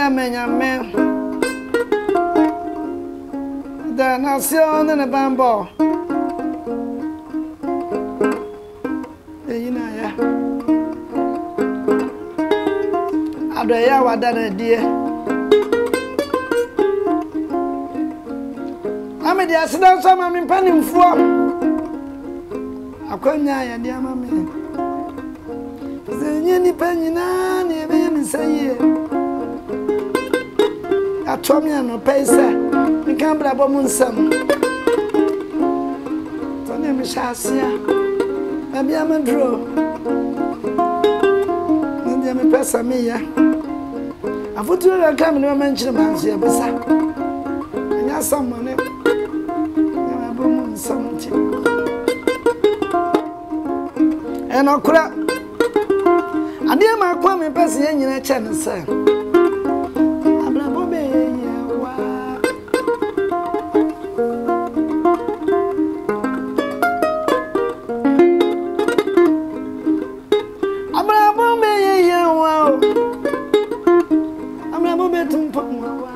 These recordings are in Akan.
man. Then I see on the bamboo. You know, yeah. I'd rather what that dear. I'm a dear accident, so I'm in penning for. I couldn't, dear mammy. Any penny, none, even say, I told me no pay, sir. You can't blab a moon some. Don't let me shassia. Maybe I'm a draw. Then let me press a me. I put you a coming to mention about you, but and you're someone. You're a boom something. And I'll crap. I dear my Kwame person in a channel, sir. Abrabɔ be yawa. Abrabɔ be yawa. Abrabɔ be tumpong yawa.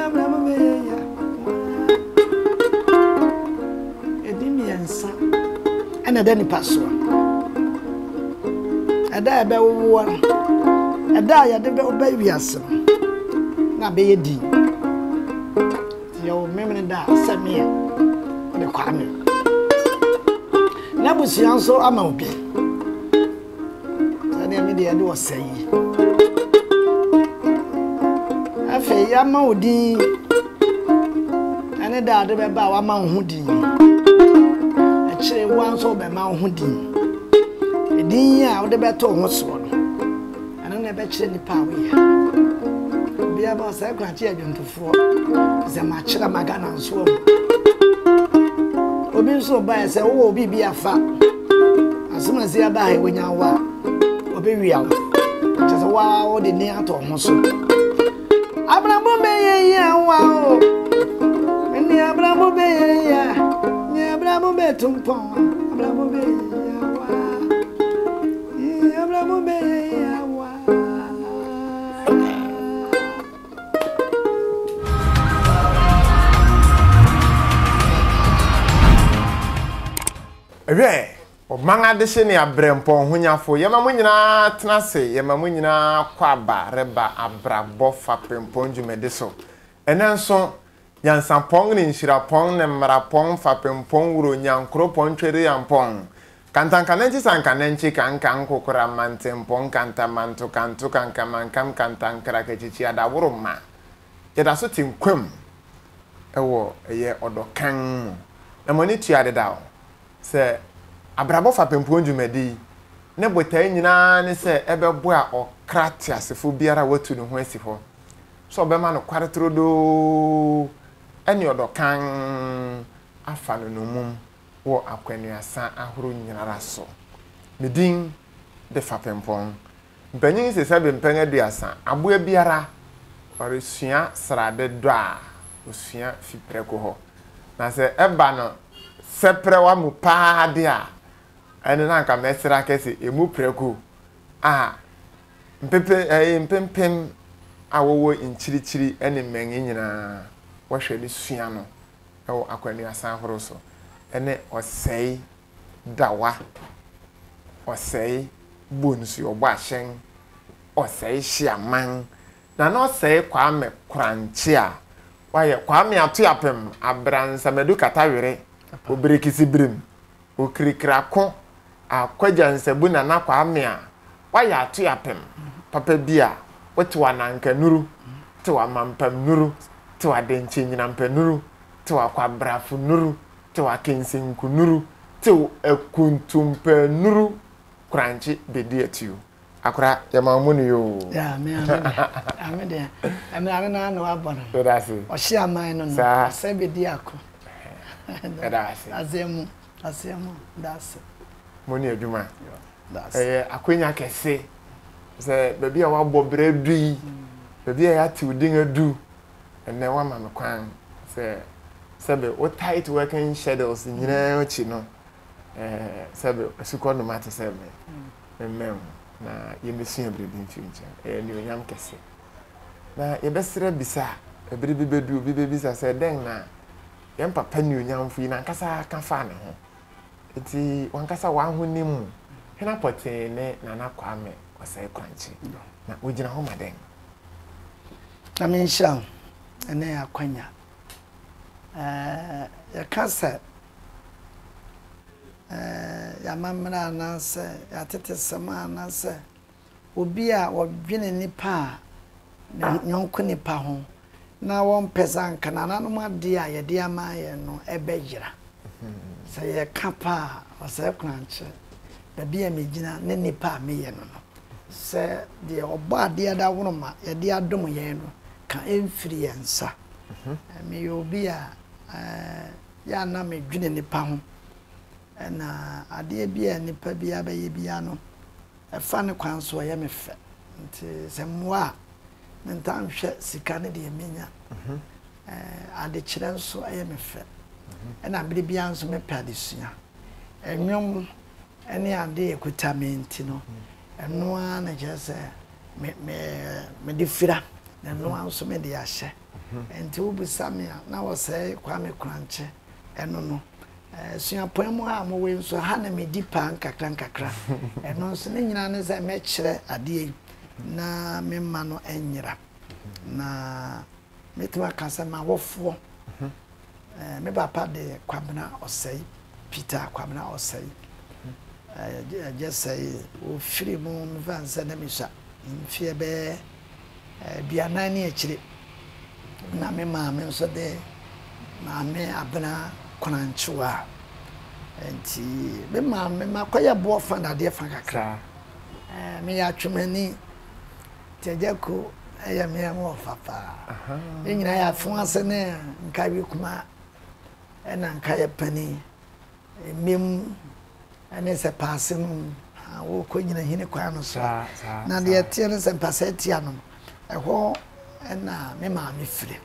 Abrabɔ be yawa. Edimi ensa. Ena dani paswa. Ada be wo ada ya de be obawi asem na be yedi yo memene da same de Kwame na busian so ama obi sane me de ya de Osei afi ya ma odi ane da de be ba wa ma ho di a kire wan so be ma ho di edin ya wo de be to ho so no ana be kire ni pa we ya bia ba sa Korankye adwontofo ze ma kire magana nso obi nso ba se wo obi bi afa asuma zi aba ha wonya wa obi wiawo je se wa wo de ni ato ho so Abrabɔ be ye ya wa o ni Abrabɔ be ye ya ni Abrabɔ be tumpon Abrabɔ be ya wa Abrabɔ be ya wa Ewe Omanga de hye ne Fapempong hunyafo yema mo nyina tenase yema mo nyina kwaba reba Abrabɔ Fapempong dwumede so enenso yansampong ne nhirapong ne mmarapong Fapempong wuro nyankropong twere yampong kantankanenchi sankanenchi kankan kokora mantempong kantamanto kanto kankamankam kantankra kachichi adaworo ma yeda so tinkwam ewo eye odokan na moni tuade dawo se Abrabɔ Fapempong dwumedi ne botai nyina ne se ebebo a okrati asefo biara watu ne ho asifo so obema no kwaretrodo eni odokan afa no nomum wo akwanuasa ahoro nyinara so medin de Fapempong mpanyin se sabe mpanyin aduasa aboa biara oresua srade do a osua fipreko ho na se eba no sepre wa mu pa de a ene na nka mesra kese emu preko a mpempem awowo inchirichiri ene mengi nyina wo hwe ni sua no ewo akwanuasa ahoro so ene Osei dawa Osei bonsu obo ahyen Osei hyiaman na Osei Kwame Korankye a waye Kwame atoapem abransamedu katawere obrekisi brim okrikrako akwajansabu na Kwame a waye atoapem papa bia wotewa nanka nuru tewa mampam nuru tewa denche nyina mpanuru tewa kwabrafu nuru tewa kensinku nuru tewa ekuntumpa nuru Korankye bedi atiu akora yamamunu yo ya me ame na no abono dodase ohye aman no no se bedi ako dodase asemu dase moni adwuma dase akwenya kese se baby a wabo bredui baby a yati udin adu enne wa ma me kwan se sebe o tight working schedules nyina ochi no sebe asukọ no mate sebe na yɛmɛsua biribi mfi nkyɛn ne onyam kɛse na yɛbɛsrɛ bisa ebere bi bedu bi bisa sɛ den na yɛn papa ne onyam fu na nkasa ka fa ne ho eti wankasa wahonim hena pɔtee ne nana Kwame Osei Korankye na wogina ho maden na menhyia ene akwanya ya kasa ya mamra na se ya tete sama na se obi a odwene nipa a nyonko nipa ho na won pesa nka na nanom ade a ye de ama ye no ebegyira se ye kapa Osei Korankye da bia megina ne nipa me ye no se de obo ade da wonoma ye de adom ye no ka emfiri yensa me obi a ya na medwene nipa ho na ade bia nipa bia ba ye bia no efa ne kwan so ye me fe nti se moa mentan hwe sika ne de menya ade kire nso ye me fe na bire bia nso me pade sua enwom ene ade ekuta me nti no eno a na je se me de fira na no nso me de ahye enti ubisa me na Osei Kwame Korankye eno no sua poemu ha mo we nso ha na me di pa nkakra eno nso ne nyina ne se me kire ade na me ma no enyira na metuma kasa ma wofo me papa de Kwabena Osei Peter Kwabena Osei just say o free mo me van se na me sha mfie be biana ni akire na me ma me nso de ma me abena Korankye wa enti me ma me makoya bo fa na de fa kakra me ya twemani tejako eya me mo fafa nyina ya fun ase ne nka bi kuma na nka ya pani mem ane se passe no wo ko nyina hine kwa no so na de tie ne se passe tia no eho na me ma me fire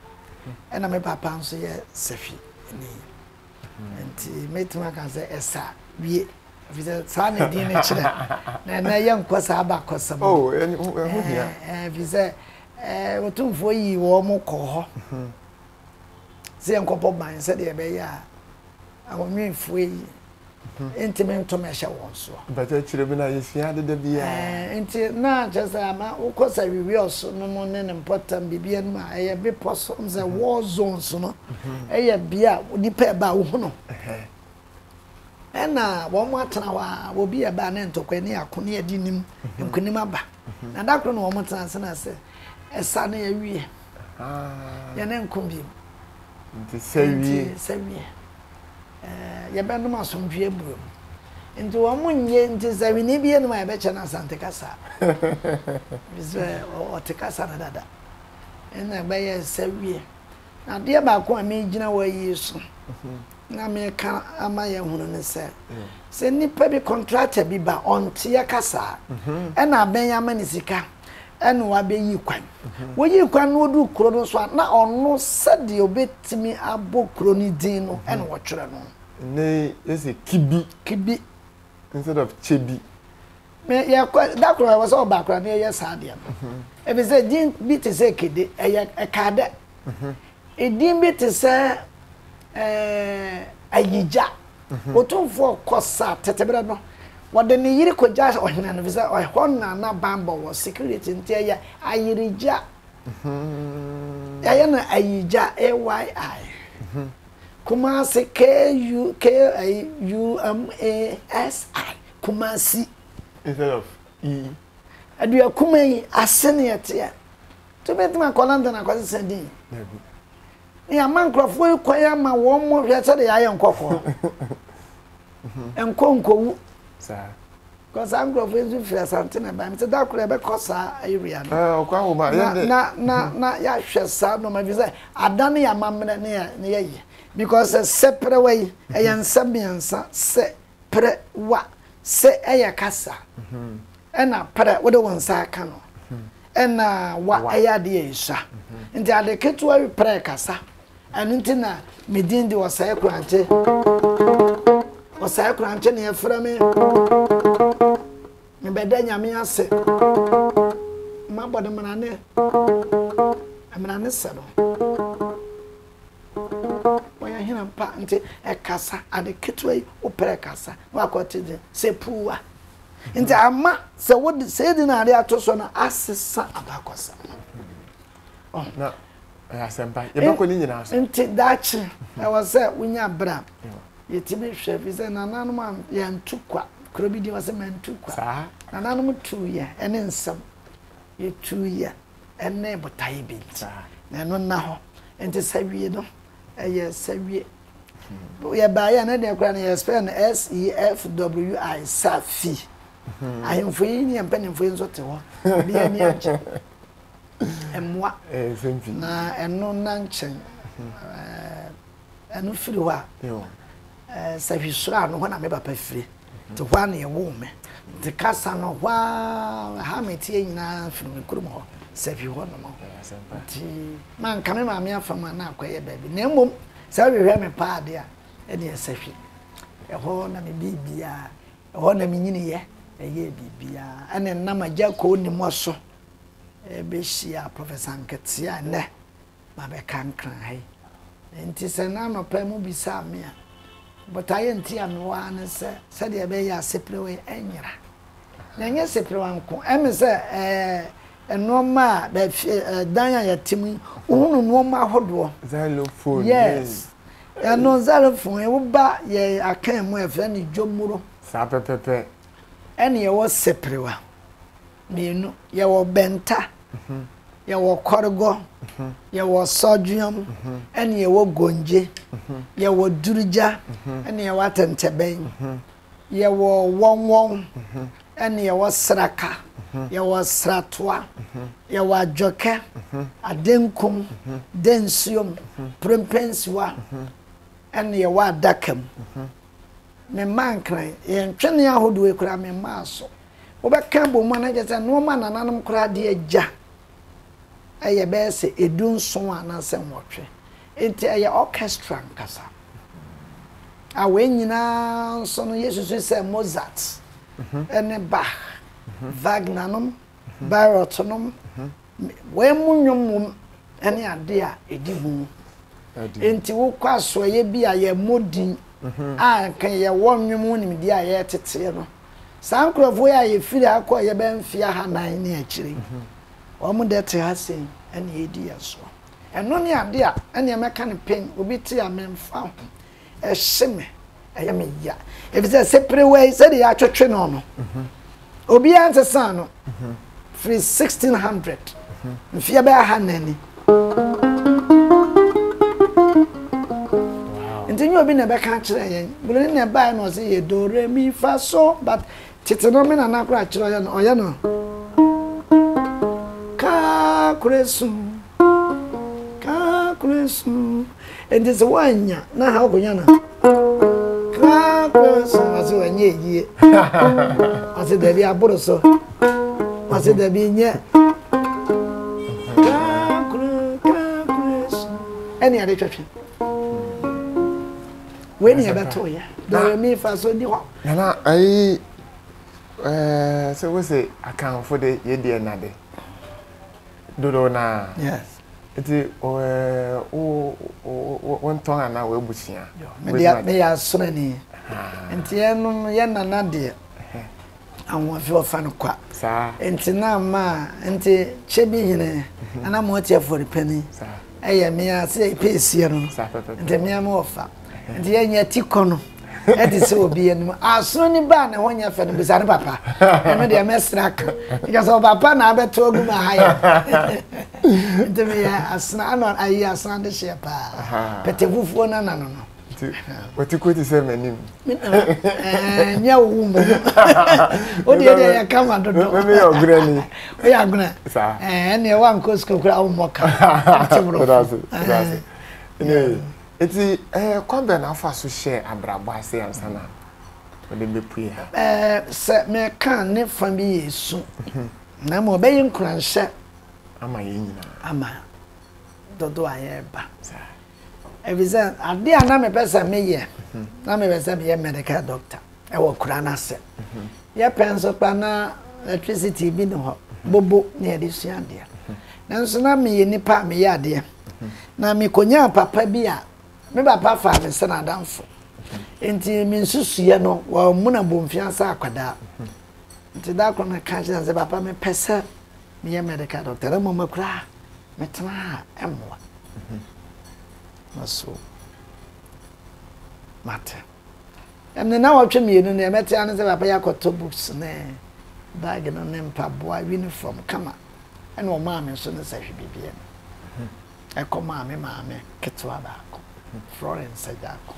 na me papa nso ye sefi ni enti metuma ka se esa wie visa sa ne din ne kire na ye nkosa aba kosa oh ehu hia visa otumfo yi wo mo ko ho se enkopo ban se de be ya awonwefo yi intimate me hye won so bata kire bi na yefia de bia enti na just ama ukosa wiwi oso no no ne important bibia no ma eye be poso nze war zones no eye bia nipa ba wo hu no ena wo mo atena wa obi e ba ne ntokwa ne akone adi nim nkunim aba na dakro no wo mo tena se na se esa na yawie ya ne nkumbi nti sewie ya be no masomdwe buru nti wo munye nti zawini bie no ma be che na sante kasa bize o tekasa na dada ena be ye sawie na de ba ko ame gina wa yesu na me ka ama ye hunu ne se nipa bi contractor bi ba onte ya kasa ena ben ya mani sika ena wa be yi kwan wo yi kwan no du kro no so na ono sade obetimi abo kro ni din no ena wo twere no ne ese kibi instead of chebi me ya da kro wa so ba kro na ye sade am e be say din bi te say kede e kade din bi te say ayija otumfo kosa tetebere no wode ne yiri koja ohina no visa ohona na bamba wo security ntia ya ayirija ya na ayija AYI Kumasi KUMASI Kumasi instead of E aduya kumai asene yete to betima kolanda na kwase sendin ni amankrofu kwaya ma wo mo hwete de ya nkokọ enkonkowu sa cause angrofo ezu fira santena ba mi se da kura be kosa area no okwa wo ma na ya hwesa no ma visa adane ya mamre ne ye because sepre way eyansabiansa se pre wa se eya kasa ena pre wo de wonsa aka no ena wa eya de yesa nti ade ketua wi pre kasa anu nti na medin de Osei Korankye ne efra me be meda nyame ase ma bode manane amana se no oya hina pa nti ekasa ade ketwa opere kasa wa kwatije se puwa nti ama se wodi se di na ade atoso na asesa abakosa oh na ya sempa ye bako ni nyina so nti dachi e was say wunya bra yetibi hwe fi se nananum ya ntukwa krobi di was mantukwa sa nananum tu ye ene nsam ye tu ye ene botai bi na no na ho nti sawie no eye sawie ye ba ya na de kra na ye spell SEFWI safi ahemfo yi ni empanimfo nso te ho bia ni ache emwa sempi na eno na nchen eno firi ho a safi sura no ho na me papa firi te ho na ye wo me te kasa no ho ha metie nyina firi kurum ho safi ho no mo ti man kame ma me afama na akoye baby na mmom sa hwehwe me pa ade a ene safi ho na me bibia ho na me nyini ye eye bibia ene na magya ko ni mo so be shia professor Nketia ne ma be kankran hai enti se na no pa mu bisa me a but aye enti a me wa ne se de be ya seprewe enyira na nye seprewa nko eme se enoma be dan ya timi uhunu noma hodo xylophone yes ya no xylophone wo ba ye akan mu efe ni dwomuro sa pepepe ene ye wo seprewa menu ye wo benta ye wo korgo ye wo sodium ene ye wo gonje ye wo durja ene ye wo tenteben ye wo wonwon ene ye wo sraka ye wo sratwa ye wo ajoke adenkum densium prempensiwa ene ye wo adakam me mankran ye ntwene ahodo ekura me maaso obeka bo mu na jese no ma nananum kura de agya eye be se edun so ana se nwotwe enti eye orchestra nkasa awe nyina so no yesu se Mozart ene Bach Wagner nom Barot nom we munyum ene ade a edi hu enti wo kwaso ye bi a ye modin a kan ye wonwum nim di a ye tete no sankrofo ya ye firi akọ ye benfia ha nan ne akire omo de te ha sei ene edi yaso eno ne ade a ene meka ne pen obi ti a memfa ehye eye me ya if say separate say de ya twetwe no no obi ansesa no free 1600 mfia be ha nani ntinyo obi na be ka kire yen bulu ne ba no say ye do re mi fa so but titino me na nakra kire yen oye no ka kuresu and this one na ha ogonya na ka kuresu aso enye yie ase da bi aboro so ase da bi nye ka kuresu eni ade twetwe when you beto ya do me fa so di ho na ai so we say account for the ye dey na de do na yes iti won ton ana we busia me ya so ni enti enu ye nana de awon fi ofa no kwa sa enti na ma enti chebi hine ana mo tie for penny sa eye me ya se pesie no enti me am ofa enti enya tikono edi se obi enu aso ni ba na honya fe no bizare papa eno de mesrak because papa na abeto ogu ma haya enti me ya asna anon ayi asna de shepa petefufuo na no What you say menim nya wo mo o de ya kama dodo me your granny o ya guna sa ne wa nko sko kura wo moka that's it eti Kwame na afa so share Abrabɔ ase ansana o de be pui se me kan ne family yesu na mo be yin kuranhye ama ye nyina ama dodo ayeba evizen ade ana me pesa me ye na me pesa me ye medical doctor e wo kura na se ye penso pa na electricity bi no bobo na ye de suade nanso na me ye nipa me ye ade na me konya papa bi a me papa fa me se na adamfo enti me nsusuye no wa mu na bomfiansa akwada enti da kro na ka se papa me pese me ye medical doctor mo makura me tena emwa maso mate emne na watwe mienu na mete ane se papa yakoto books ne bag no ne mpaboa uniform kama ene o ma me so ne sa hwibibie no e koma me ketwa ba ko Florence ajako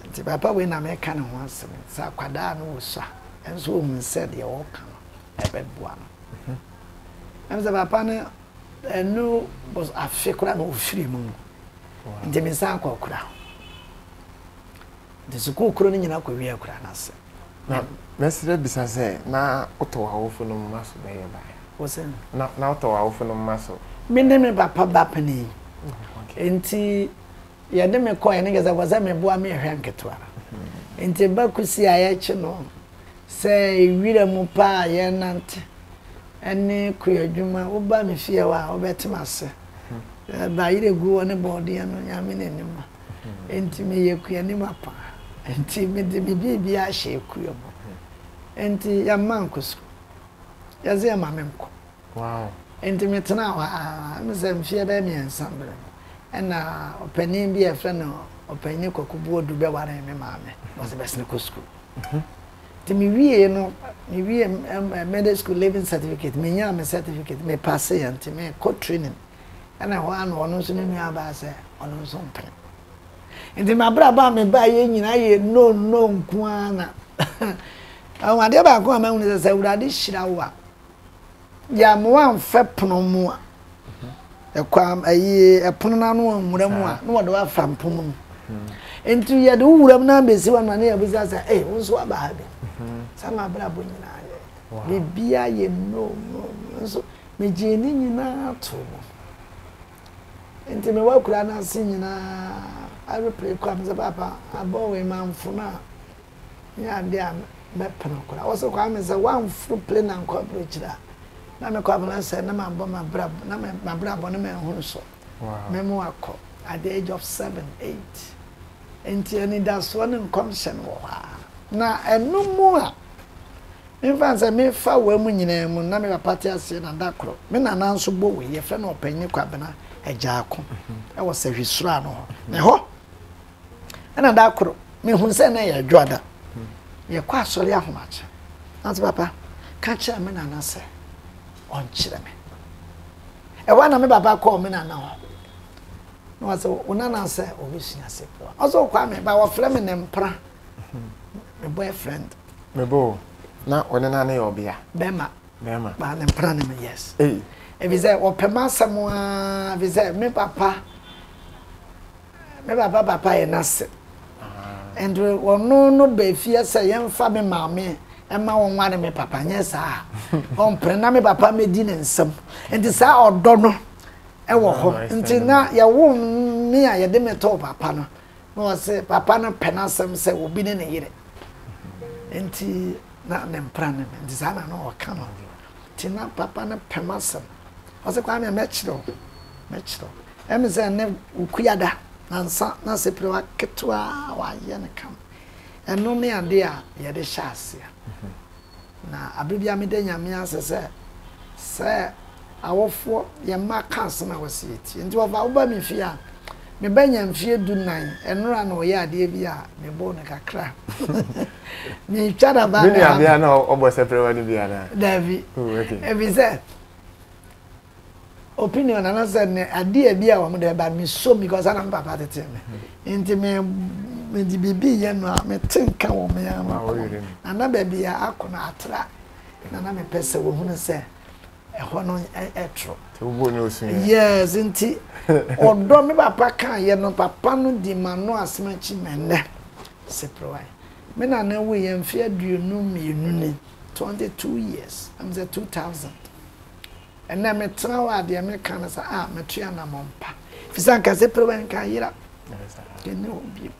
nti papa we na me ka ne ho asem sa kwada no wosa enso o hun said ye wo ka no e beboa no emse papa ne enu was afekura no ofiri mu nti me sa akokura de suku kuro ni nyina kwa wi akura na se na mesre bisa se na oto awofo no maso be ye ba wose na oto awofo no maso me ne me papa bapani enti ya de me ko ene geza waza me boa me hwe anketwa enti ba kusi ayache no se wira mu pa ye nante ene kuyadwuma wo ba me fie wa obetima se ba ire gu one body no nya me nenima enti me ye kuyanima pa enti me de bibi a hye kuyo mo enti ya mankosu ya ze ma memko wow enti me tena wa me se mfie ba mi ensemble ena opening bi e fre no opening kokubu odu be ware me maame was best ne ko school ti mi wie no mi wie medical school living certificate me nya me certificate me pass ya nti me co training ena ho an ono so ne nua ba se ono so mpre enti ma bra ba me ba ye nyina ye no nku ana awon ade ba ko ma hu se urade hira wa ya mo an fe pono mu a ekwam ayi epono na no nwura mu a no wode wa Fapempong mu enti ye de wuram na besi wa na ya bisa sa wonso aba ha bi sama Abrabɔ nyina ye bibia ye no so me jeni nyina to enti me wa kura na si nyina I pray Kwame say papa abo we manfo na ya de a me pono kura also Kwame say one full plane and corporate na me Kwame say na ma bo ma Abrabɔ na me Abrabɔ na me hu so me mo akọ at the age of 7 8 enti ani da so ne commission wo ha na enu mu a me fan say me fa wa mu nyina mu na me papa te ase na dakro me na nanso bo we ye fe na opanyi Kwabena eja akọ e wo se hwisura no ne ho ana dakro me hu se na ye dwoda ye kwa asori ahomache nanti papa ka kire me na na se on kire me e wa na me baba call me na na ho no was una na se obisua se pro also Kwame ba wo frɛ me ne mpra me boyfriend me bo na one na na ye obia bema ba ne mpra ne me yes e bi ze wo pema asɛm a bi ze me papa ye na se and no be fie se ye mfa me maame ema won wane me papa nye sa on pre na me papa me di ne nsam enti sa odo no e wo ho enti na ye wo me a ye de me to papa no no se papa no penasem se obi ne yire enti na ne mpra ne enti sa na no ka no enti na papa no pemasem o se Kwame mechiro em se ne ukuyada nansa na se pre wa ketwa wa ye ne kam eno ne ade a ye de hyase na abibia me de nyame asese se awofo ye makas na wasieti nti oba oba me fia me banya mfie dunan enura na oye ade bia me bo ne kakra me chada ba me ade na obo se pre wa ni bia na David ebi se opinion na say ne ade bia wa mo de ba me so because ana me papa tete me nti me di bibi ye no me tinka wo me ya ma na ba bia akona atra na me pese wo hunu se ehọ no etro te wo bo ni osun yes nti odo me papa kan ye no papa no di mano asemachi menne seprowai me na na we ye mfia aduonu mienu ni 22 years I'm say 2000 and na me tra wa de me kan sa me tua na mompa fisan ka seprowai kan yira ke ne obi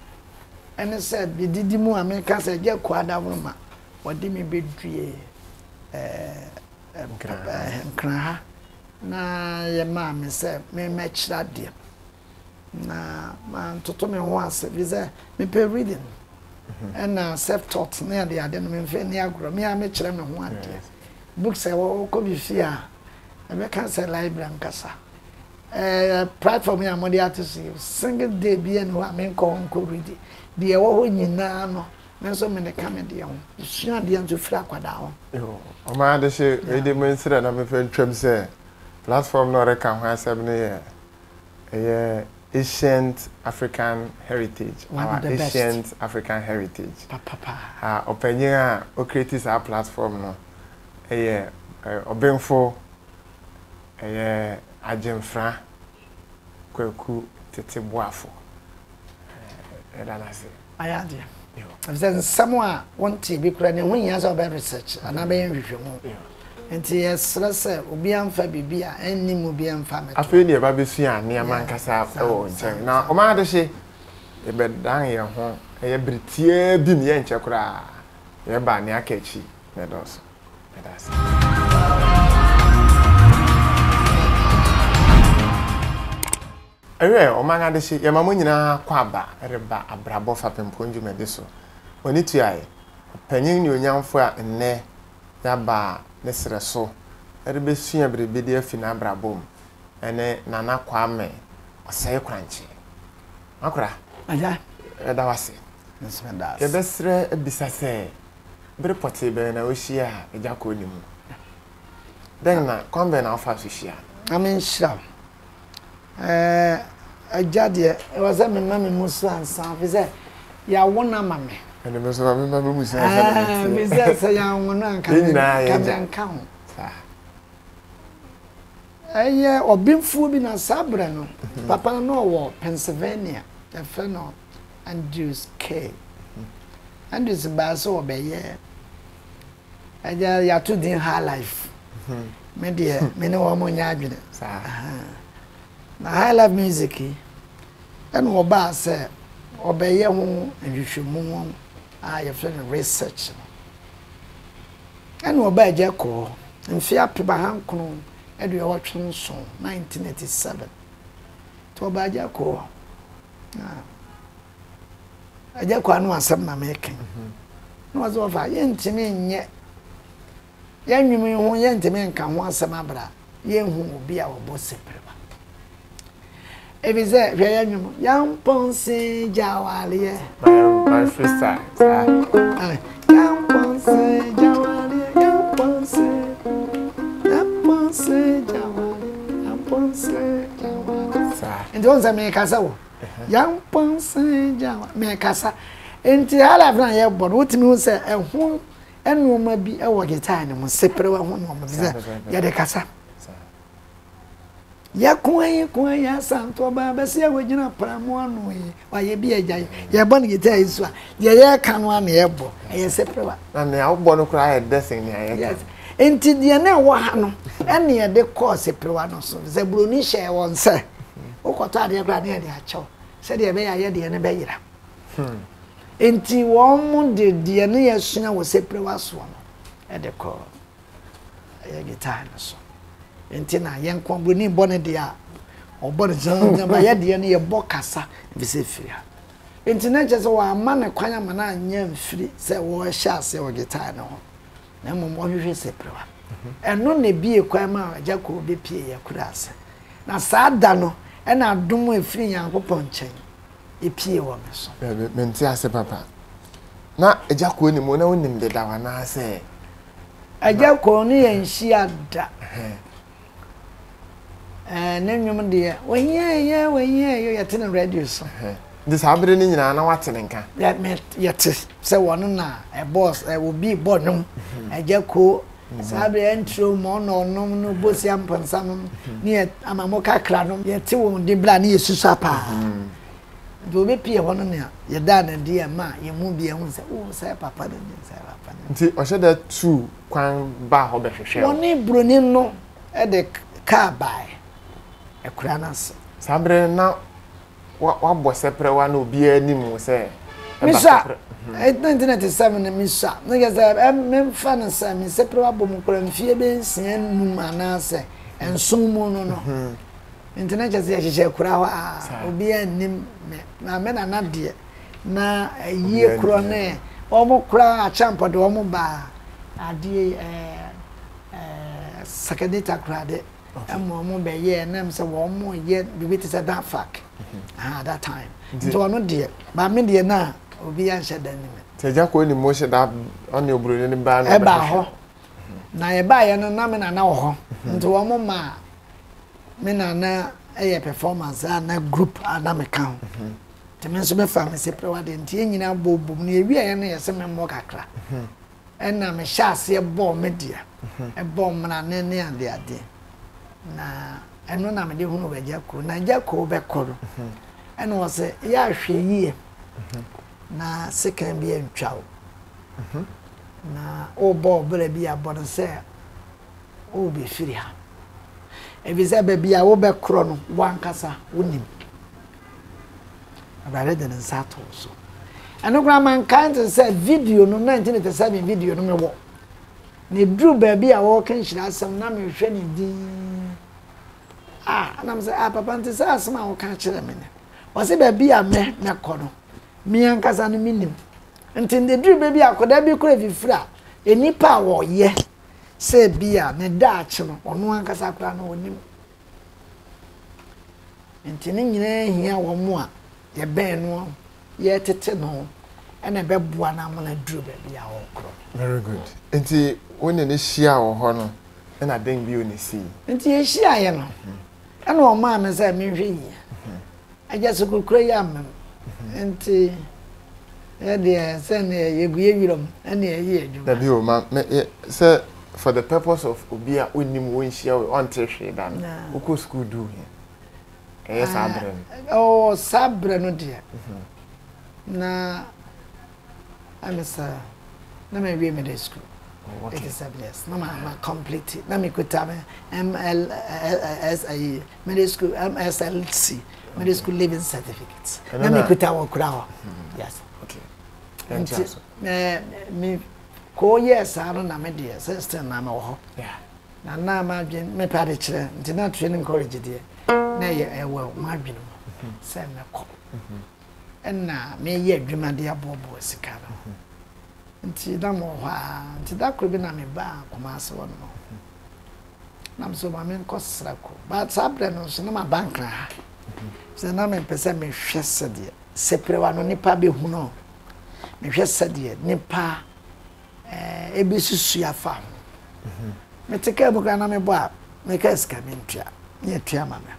and said bi didi mu America say je kwada woma wadi me bedue nkra na ye ma me se me mechira de na man toto me ho ase bi se me pe reading and self taught na de ade no me fe ni agro me a me kire me ho ade books e wo ko bi fi a me kan se library nkasa platform ya mo de atisi single day bi en ho me ko read de wo ho nyina no me so me ne kame de ho sua de anto fira kwada ho o ma de se e de mo nsira na me fe ntwam se platform no reka ho asem ne ye ancient African heritage, our ancient African heritage. Papa. Openya o create our platform no. Obenfo Ajemfra Kweku Tete Boafo. Edanase. Ayade. If someone want to be credit when you have about research and I be review. Enti yesrese obi amfa bibia enni mu bi amfa meto afi ne ba besua ne amankasa o nchen na o ma de hye e be dan ye ho e britie bi me ye nche kura ye ba ne akachi ne dos das ewe o ma ga de hye ye ma mo nyina kwa ba reba Abrabɔ Fapempong dwumade so oni tuae panyin ni onyamfo a nne ya ba nesre so erebe sua brebedi afi na Abrabɔ ene nana Kwame Osei Korankye akora aja eda wase nsmendas ye besre ebisa se bre pote be na ohia eja ko nimu den na kombe na ofa hia amen sha aja de e was me mama musu ansa fize ya wona mame ene me so mama musu ansa me se ya wona anka ka ho eye obimfu bi na sabre no papa no wo Pennsylvania the friend Andrews K Andrews ba so obeye aja ya to din high life me de me ne wo mo nya adwene na high life music and wo ba se obeye ho nhwehwemu a your friend research and wo ba je ko mfi apeba hankunu edu ya watwe so 1987 to ba je ko aja kwa no asem na meken no wazo fa yentimi nye yanwimi ho yentimi nka ho asem abra yenhu obi a obo sepreba ebize hwe yanwim yamponse jawale my freestyle yamponse jawale yamponse enti onza me kasa wo yamponse jawa me kasa enti hala fran ye bodo wotimi hu se eho enoma bi ewo guitar ne mo sepre wa ho no mo biza ya de kasa ya kwa ya santo ba be se we gina pramo anu yi wa ye bi eja ye bo ne guitar isu a ye ka no anu ye bo ye sepre wa na ne awbo no kra ye desing ne aye enti de na wo ha no ene ye de course prewa no so zabroni hye won se okoto ade kra ne de acho se de be ya ye de ne be yira enti wo mu de ne ye sua wo se prewa so no e de ko ye guitar no so enti na ye nkon broni bo ne de a obo de jan ba ye de ne ye bo kasa bi se firia enti na je se wa ama ne kwanya ma na anya mfiri se wo hye ase wo guitar no na mo hwehwe seprewa eno ne bie kwan ma aja ko be pie ya kurase na saada no e na dom efiri Yankopɔn nkyɛn e pie wo me so me nti ase papa na aja ko ni mo na wonim de da wana ase aja ko ni ye nhia da na nwom de wenye ye tene radio so de sabre ni nyina na watene nka ya me yete se wono na e boss e wo bi bonum aja ko sabre entro mo no no bosi ampansa no ni amamo kakra no yete wo de bla ni yesusu apa do be pie wono ne ye da na de ma ye mu bi ehun se o se papa de ni se papa nti o sheda tu kwan ba ho be hwehwe woni broni no e de car by e kura na se sabre na wa bo sepre wa na obi animu se Misa 1997 misa nigga say me fan say me sepre wa bom kora mfie be nsia num anase ensom mu no internet just ye kura wa obi anim na me na de na yie kro ne omo kura a champo de omo ba ade sakadita kra de omo be ye na say omo ye bibi te say that fuck that time so no de ba me de na obi an sheda ni me teja ko ni mo sheda on oburo ni ba na eba ho na eba ye no na me na wo ho nto wo ma me na performance na group na me kan te me so me fa me se pre wa de ntie nyina bobom na ewi ye na ye se me mo kakra na me sha se bo me dia e bo mna ne ade na eno na me de hunu ba jako na jako be koro eno wo se ya hwe yie na second bi entwa na obo bele bi abon se o be firi ha e bi se be bia wo be kro no wankasa wonim abare de nsato so eno gra man kan to say video no 1987 video no me wo ne dru ba bia wo kan hira asem na me hwe ni din na me say papa nti say asem a wo kan kire me ne o se ba bia me kono mi ankasa no minim nti de dru be bia koda bi kura fifira enipa wo ye se bia ne daachi no ono ankasa kura no onim nti ne nyina hia wo mo a ye ben no ye tete no ene be bua na mo na dru be bia wo kro. Very good. Nti woni ne hia wo ho no na den bi oni si nti ye hia ye no ene o ma me say me hwe yi aja so kukura ya am nti de say na ye guye wirom ene ye adwuma da bi o ma say for the purpose of obi a onim won hia on tehwe dan uko school do here sabre oh sabre no de na amesa na me we middle school it is yes no ma complete na me kutame MLSI middle school MSLC middle school living certificates na me kutawo kurawo yes okay me ko yes aro na me de sister na me wo ho na ma dwen me pade kire nti na training college de na ye wo ma dwen mo se me ko na me ye adwuma de abobo sika no nti da mo ha nti da kro bi na me ba komase wo no na so ma me nkosra ko but sabre no so na ma bank na se na me pese me hwese de seprewa no nipa be hu no me hwese de nipa ebisusu afa me teke buka na me bo a me ka ska me ntua ne tua ma me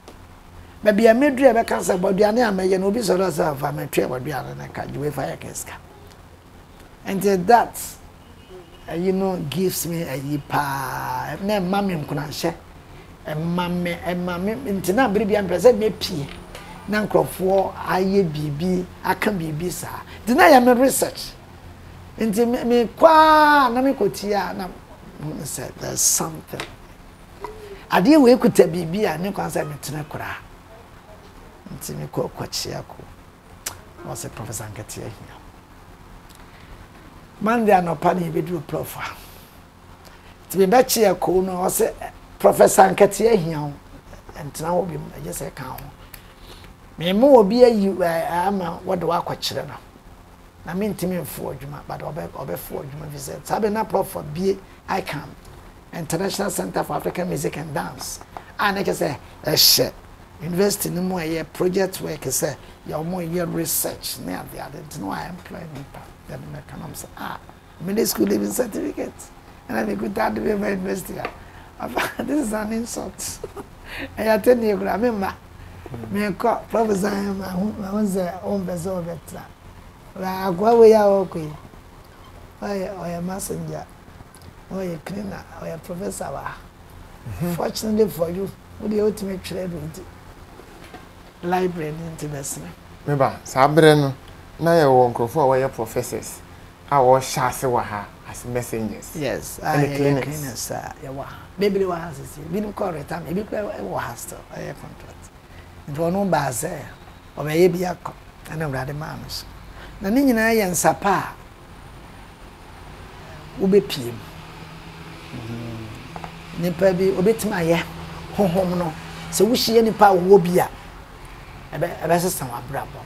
ba bia me dua be ka sa boduane a me ye no obi so do sa fa me tua boduane na ka juwe fa ya ka ska and that you know gives me a yipa na mama nkuna hye mama ntina bere bia mpese me pie na nkrofo aye bibi aka bibi sa dina ya me research nti me kwa na me kotia na said there's something ade we kuta bibi a ne kwansa me tena kura nti me ko kwachia ko was a professor Nkatia here man dia no pa ne be do profa ti be chia ko no was professor Nkatia here entena wo bi je se ka ho me mo obi ayi ama what do akwachire no na me ntimi mfo adwuma but obe fo adwuma visit sabe na prof bie I can International Center for African Music and Dance and I can say shit university no more year project work say your more year research near the other no I employ me then me can say middle school living certificate and I go that the university this is an insult I attend you remember me call professor I was on bezo betra la gwa we ya okwe oya messenger oya cleaner oya professor wa fortunately for you what the ultimate trade with library into this remember sabre no na ye wo nkrofo wa ye professors a wo shase wa ha as messengers yes and cleaners ya wa baby wa has bi nim call return e bi wa has to a contract it won no ba say obaye bi akọ ana urade manos na ne nyina yɛ nsapa wobɛpiem nipa bi obetima ayɛ honhom no sɛ wohie nipa wo bi a ɛbɛsesa wabrabɔ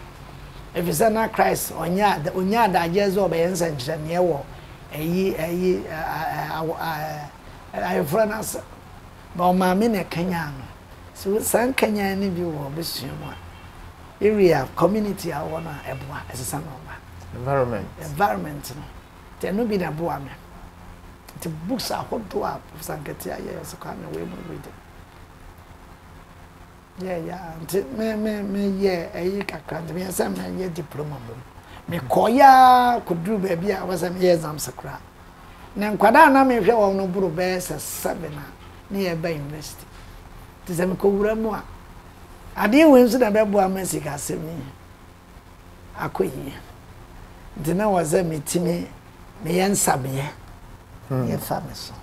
efisɛ na Christ onya adagye zo ɔbɛyɛ nsɛnkyerɛ ne ɛwɔ ayɛfrɛ no asa ba ɔmaame ne kanya no so san kanya ne bi wɔ bɛsua mu a area community a wɔ no a ɛboa ɛsesa no ɔba environment no te no bi na boa me te books ahodo a sankati ayɛ so Kwame we mu read me yeah ayi kakra me yɛ me yɛ diploma mo me koya koduru ba bi a wasa me yɛ exam sakra na nkwada na me hwɛ wɔ no buru bɛ sɛ 7 na ne yɛ ba university te sɛ me kowura mu a ade we nso na bɛboa me sika asɛm ni akoyi nti na wasa me timi me yɛ nsabeɛ yɛ family so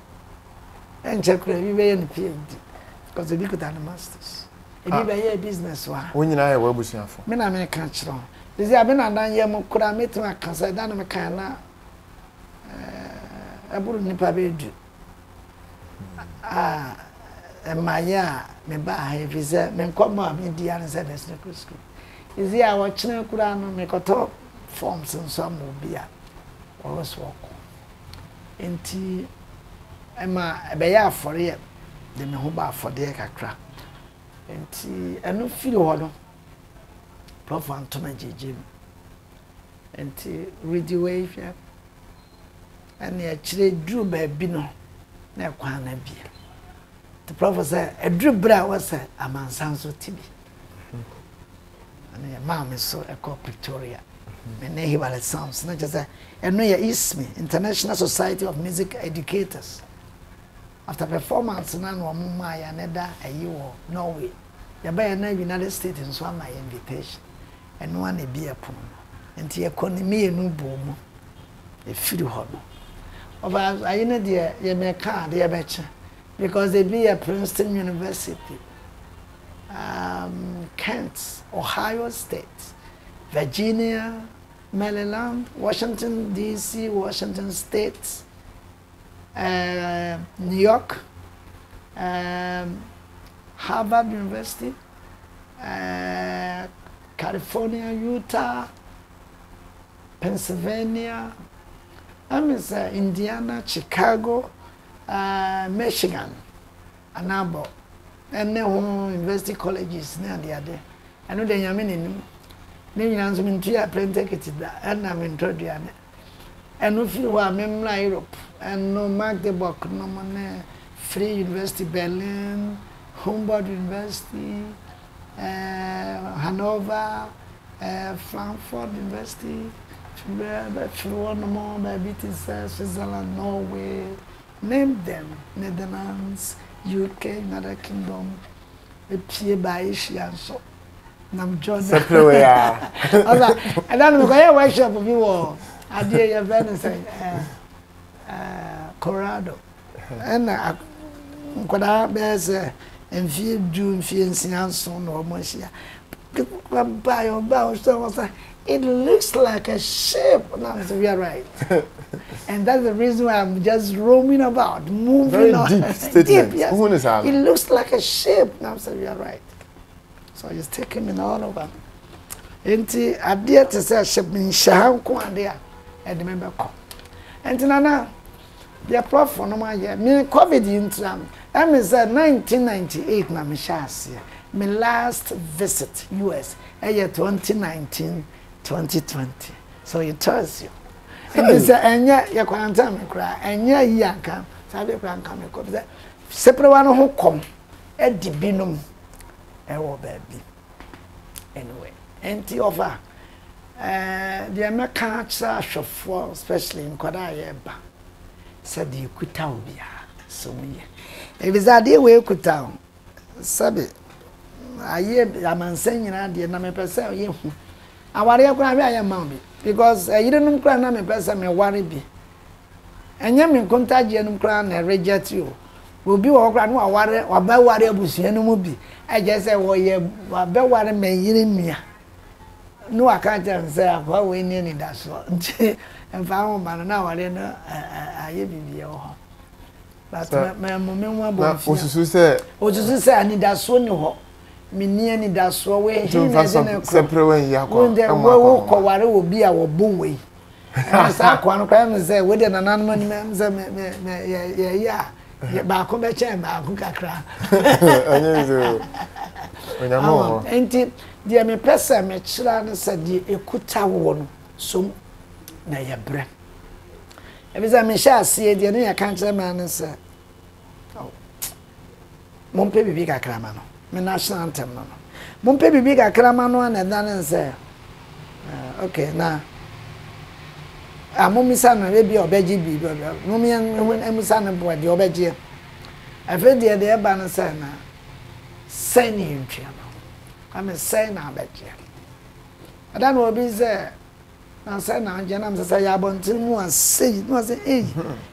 enche kura bi be yɛ PhD because we could have masters ebi be yɛ business wa wo nyina yɛ wabusuafo me na me ka kyerɛ disi abi na dan yɛ mu kura metu aka sɛ dan me kan na aburu nipa be du emaya me ba ha efise me nkɔmɔ me di an sɛ there's no school disi a wɔ kyerɛ kura no me kɔtɔ forms nso am obi a ɔwɔ so enti ema ebeya afore de me ho ba afode kakra enti eno firi ho no prof antoma jeje enti ready way hwe ani a kire duru ba bi no na kwa na bi the professor eduru bra was amansan so tibi ani ma me so e ko Pretoria me ne he wale sounds na just eno ya ISME International Society of Music Educators after performance na no mma ya ne da ayi wo Norway ya ba ya na United States nso ama invitation eno an e bi epon enti economy enu bomu e firi ho no oba ayi ne de ye me ka de ye be che because they be at Princeton University Kent, Ohio State, Virginia, Maryland, Washington D.C., Washington State, New York, Harvard University, California, Utah, Pennsylvania, Indiana, Chicago, Michigan, Ann Arbor, and university colleges near the other. I know they are many. Name answer me to plenty and I'm in Trodian. And if you are member Europe and no mark the book, no money, Free University Berlin, Humboldt University, Hanover, Frankfurt University, Switzerland, Norway, name them, Netherlands, UK, United Kingdom, a by and so. Nam John. Simply, and then we go workshop of you. I did your Venice, Colorado, and could I bears and feel June, and son or Monsieur. By your bow, so it looks like a ship. Now, so we are right. And that's the reason why I'm just roaming about, moving very on. Deep statement. Yes. It looks like a ship. Now, so we are right. So I just take him in all over. Enti adie te say ship in shahan ko ade a e de member ko. Enti nana the prof no ma ye me COVID intram. I mean say 1998 na me shase. My last visit US year 2019 2020. So it tells you. And this enya ye kwanta me kra enya yi anka sabe kra anka me ko be sepre wa no ho kom e di binum ewo baby anyway enti offer the American shofo especially in kwada ye ba said you kuta obia so me e bizade we kuta sabe aye amansan nyina de na me pese ye hu aware akwa be aye man bi because yirenum kra na me pese me ware bi enya me kontagie num kra na reject you obi wo kra no aware waba ware abusua no mu bi eje se wo ye waba ware me yire nua no akata say akwa we ni da so nti emfa ho ba no na wale no aye bibie ho but me ho abo osusu say ani da so ni ho mini ani da so we hin na de na ko sepre wen yakọ wo ko ware obi a wo bo we sa kwa no kwa me say we de nanan mani me say me ya ba ko be che ba ko kakra anyezo onyamo enti dia me pesa me chira no say die ekuta wo no so na ya bre ebiza me sha ase die no ya kan chira ma no say mon pe bibi kakra ma no me national anthem no mon pe bibi kakra ma no na dan say okay na amomisa no e bi obeji bi momi emisa no bo de obeji afa de e ba no say na seni ntwa no ame say na abeji ada no obi say na say na anje na me say ya bontin mu asei no say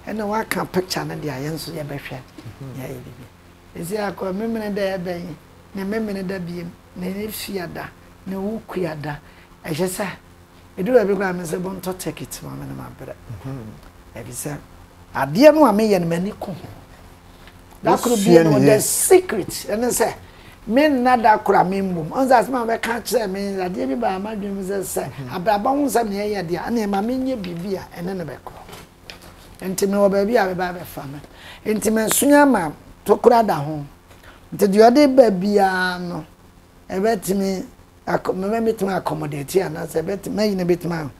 ene wa ka picture na de ayenso ye behwe ya e bi ezi akọ memene da e ben na memene da biem na efiada na wukuada ehye edura be kwa me se bon to take it ma me na mabere ebisa ade no ame ye no mani ko that could be no the secret and say me na da kura me mbum on za ma be ka kire me ade bi ba ma dwum se abraba hu se ne ye de ana ma me nye bibia ene ne be ko enti me wo ba bi a be ba be fa me enti me sunya ma to kura da ho enti de ode ba bia no ebetimi me betima accommodate and as a bit may in a bit man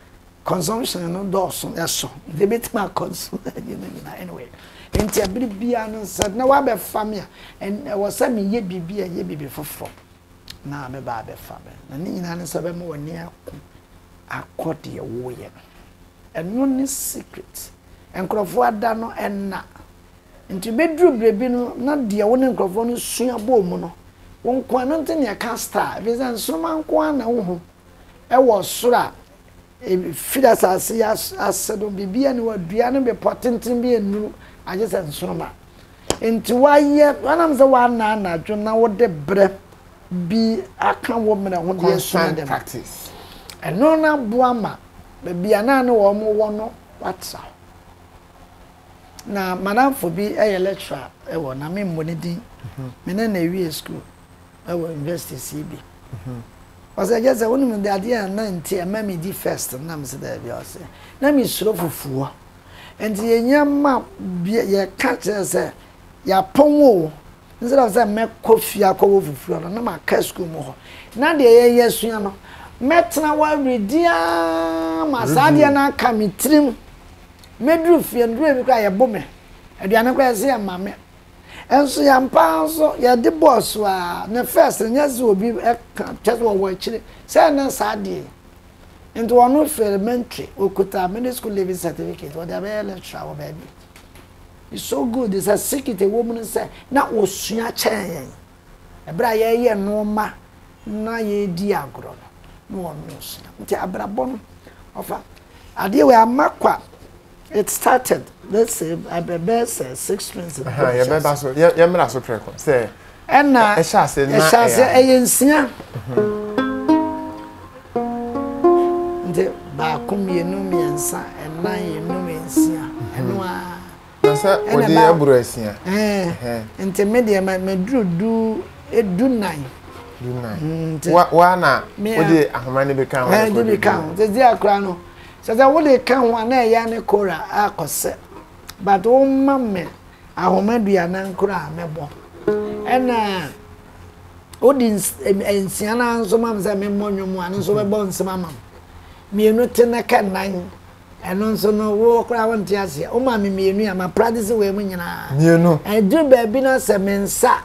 consumption no dawson eso the bit man consume anyway enti abiri bia no said na wa be famia and was say me ye bibia ye bibi fofo na me ba be fame na ni nyina ne so be mo wani akode ye wo ye and no ni secret enkrofo ada no enna enti bedru brebi no na de wo ne enkrofo no sua bo mu no won kwa no ntin ya casta biza nsoma nkwa na wo e wo sura e fida sase asedo bibia ne wadua ne be potentin bi enu agese nsoma enti waye wanam ze wana na adwo na wo de bre bi aka wo mena ho de suna dem practice eno na boama bibia na ne wo mo wo no watsa na manamfo bi e lecturer e wo na me mmoni din me na wie school our university CB. Was I guess I wouldn't the idea 90 and mammy di first and nam said there be also. Na me slow for and the yama be ye catch say ya ponwo instead of say me coffee akowo fufu na ma ka school mo na de ye yesu no metna wa redia masade na ka mitrim medru fie ndru bi kwa ye bome aduane kwa se ya mame enso ya mpanso ya de boss wa na first nyazi obi just wo chire say na sade into one elementary okuta middle school leaving certificate or the lecturer or baby it's so good it's a secret a woman say na osua chen ebra ye no ma na ye di agro no one knows nti abrabɔ no ofa ade we amakwa it started let's say Abrabɔ 6 months ago ya beba so ya mra so preko say na e sha se na e sha se eyensia nti ba komienu miensa enan yenu mensia eno a na say odi aburu asia nti media madru edu nine wa na odi ahoma ne be kan wa de be kan ze akra no so that wo de kan wa na ya ne kora akose but wo mamme ahoma dua na nkora mebo ena odi ensia na nso mam se me monwom an nso be bon nsema mam mienu tena kan nan eno nso no wo kora wonte ase o ma me mienu ya ma practice we mu nyina mienu edu ba bi na se mensa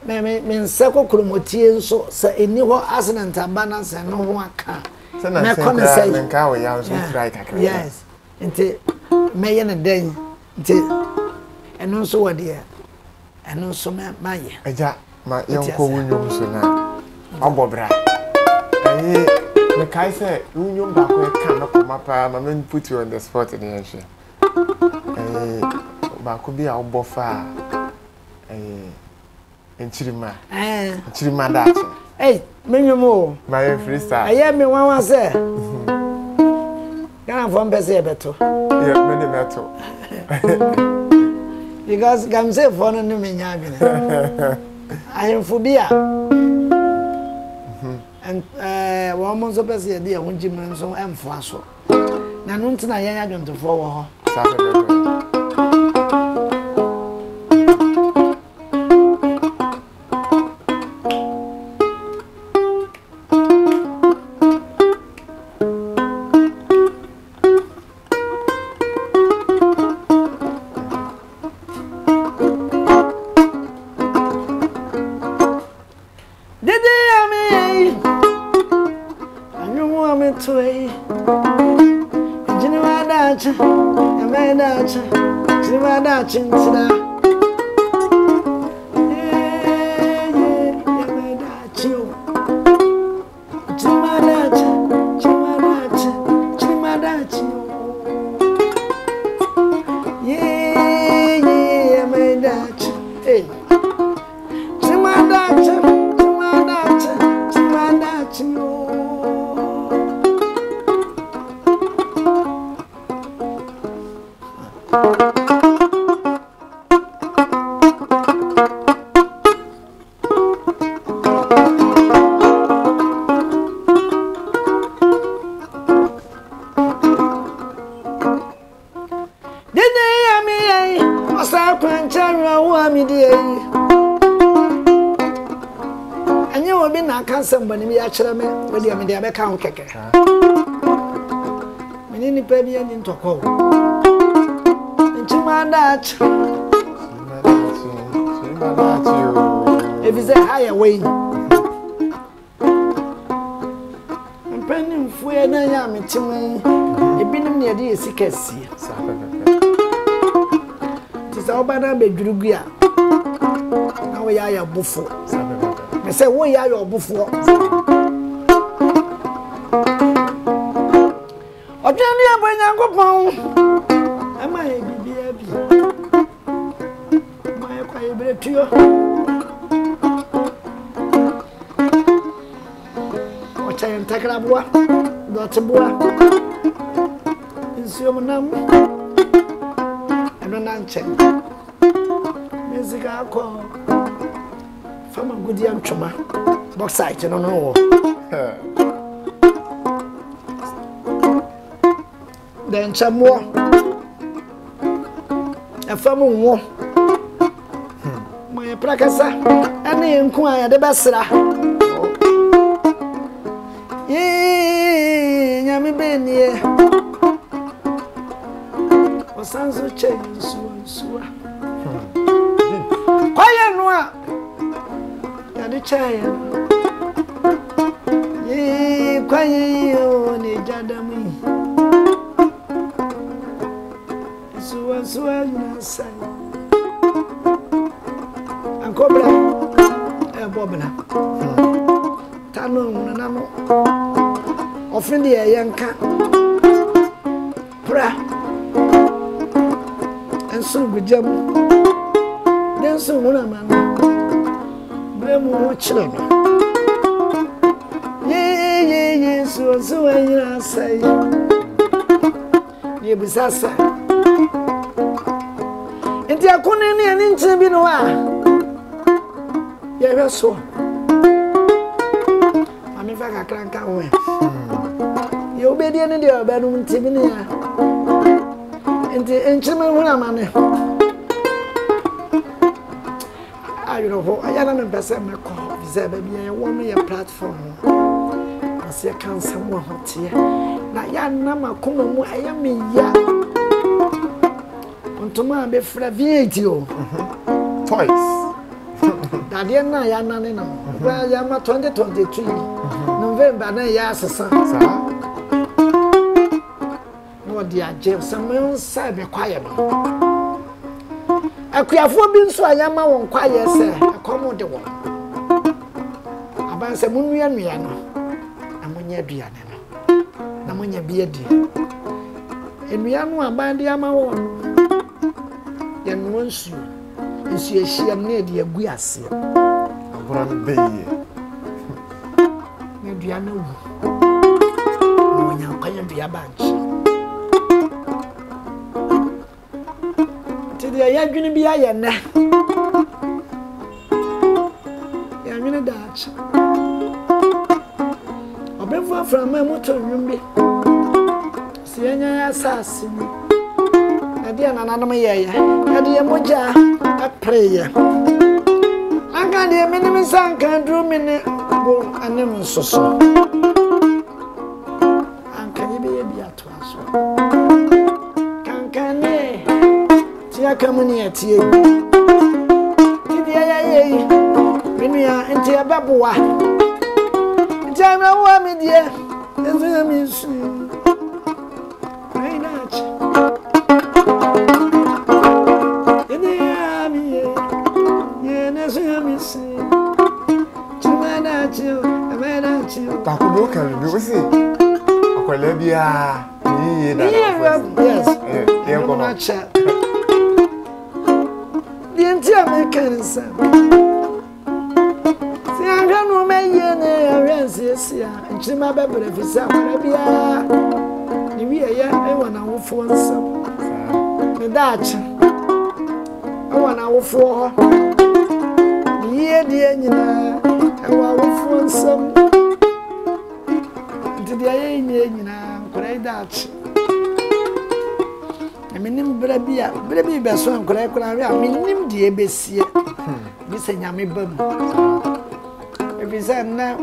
mensa kokromotie nso se eni ho accident abana se no ho aka me kono say nka we ya so try kakra yes nti me ye ne den nti eno nso wode eno nso ma ye eja ma yonko wunyom so na obobra me kai say wunyom ba ko ka na ko mapa ma men put you on the spot in here ba ko bi a obofa enchirima da Menyomo. My freestyle. I am me one was there. Can I form Bessie better? Yeah, many metal. Because Gamse for no me. I am phobia. And one month of Bessie, dear, when Jim and so am flasso. Nanuntina, I am to follow her. Somebody me actually me with the media account keke. Me ni pa bi ani ntoko. Nchima dat. If it's a higher way. Mpani mfu na ya metim. Ebinim ne de esikasi. Tisa obana bedwurugu a. Na wo ya bufo. I say, why are you before? I tell you when I go home. Am I a baby? My quiet to you. What I am taking up, not a boy. In some number, and an answer. Music I call. From a good young chumma, box side, you don't know. Then some more. A family war. My pracasa, and they inquire the best. Yea, Yammy Benny. Or sounds of change, so. Quiet, no. The child, ye quiet on a jadami. So as well, you say, and Cobra, a bobina, Tano, Nano, offending a young cat, pra, and so good jump. Then so one man. Children. Yea, so I say, ye be sassa. And the Akuni and Inchibinoa. Ye so. I'm in fact a crank away. You obedient in your bedroom, Tibinia. And the Inchman woman. You know, I am a person. My call is baby. I want me a platform. I see I can't someone hot here. Now, Yana, come I am me. Ya. On to my be Flaviatio. Toys. Dadiana, Yana, well, I am 2023. November, yes, sir. No, dear James, some side be quiet. Akuafo bi nso ayama won kwaye se akomo de won abanse munua nua no amonya aduane no na monya bi adi enua no aban de ama won ye no nsu ehia na de agu ase abran beye na dua na wu wonya kwanya dua banch ti de ya dwene bi aye na ya dwene daach obefu from my motor nwumbi si anya ya sase ni ade ananam ye ade ye moja apreya anga de minim sanka dru mini bo anem soso anka ye be bi ato aso kankane ti akamuni atie ti de ya ye minua enti e beboa jamra wa me die ezo ya mi su ai nach ene ya mi ye ne so ya mi su chimana chiu amana chiu ta ko do kan bi o si akwala bia yi da yes ye ko no cha di enti americansa no me ye ne awensia nchima bebere fisa kwara bia ni wie ye e wana wofo nsam me daachi e wana wofo ho ni ye die nyina e wa wofo nsam ndi dia ye nyina kwara daachi e menim bra bi be so kwara kwara menim die besie bi se nyame bam Ebisa na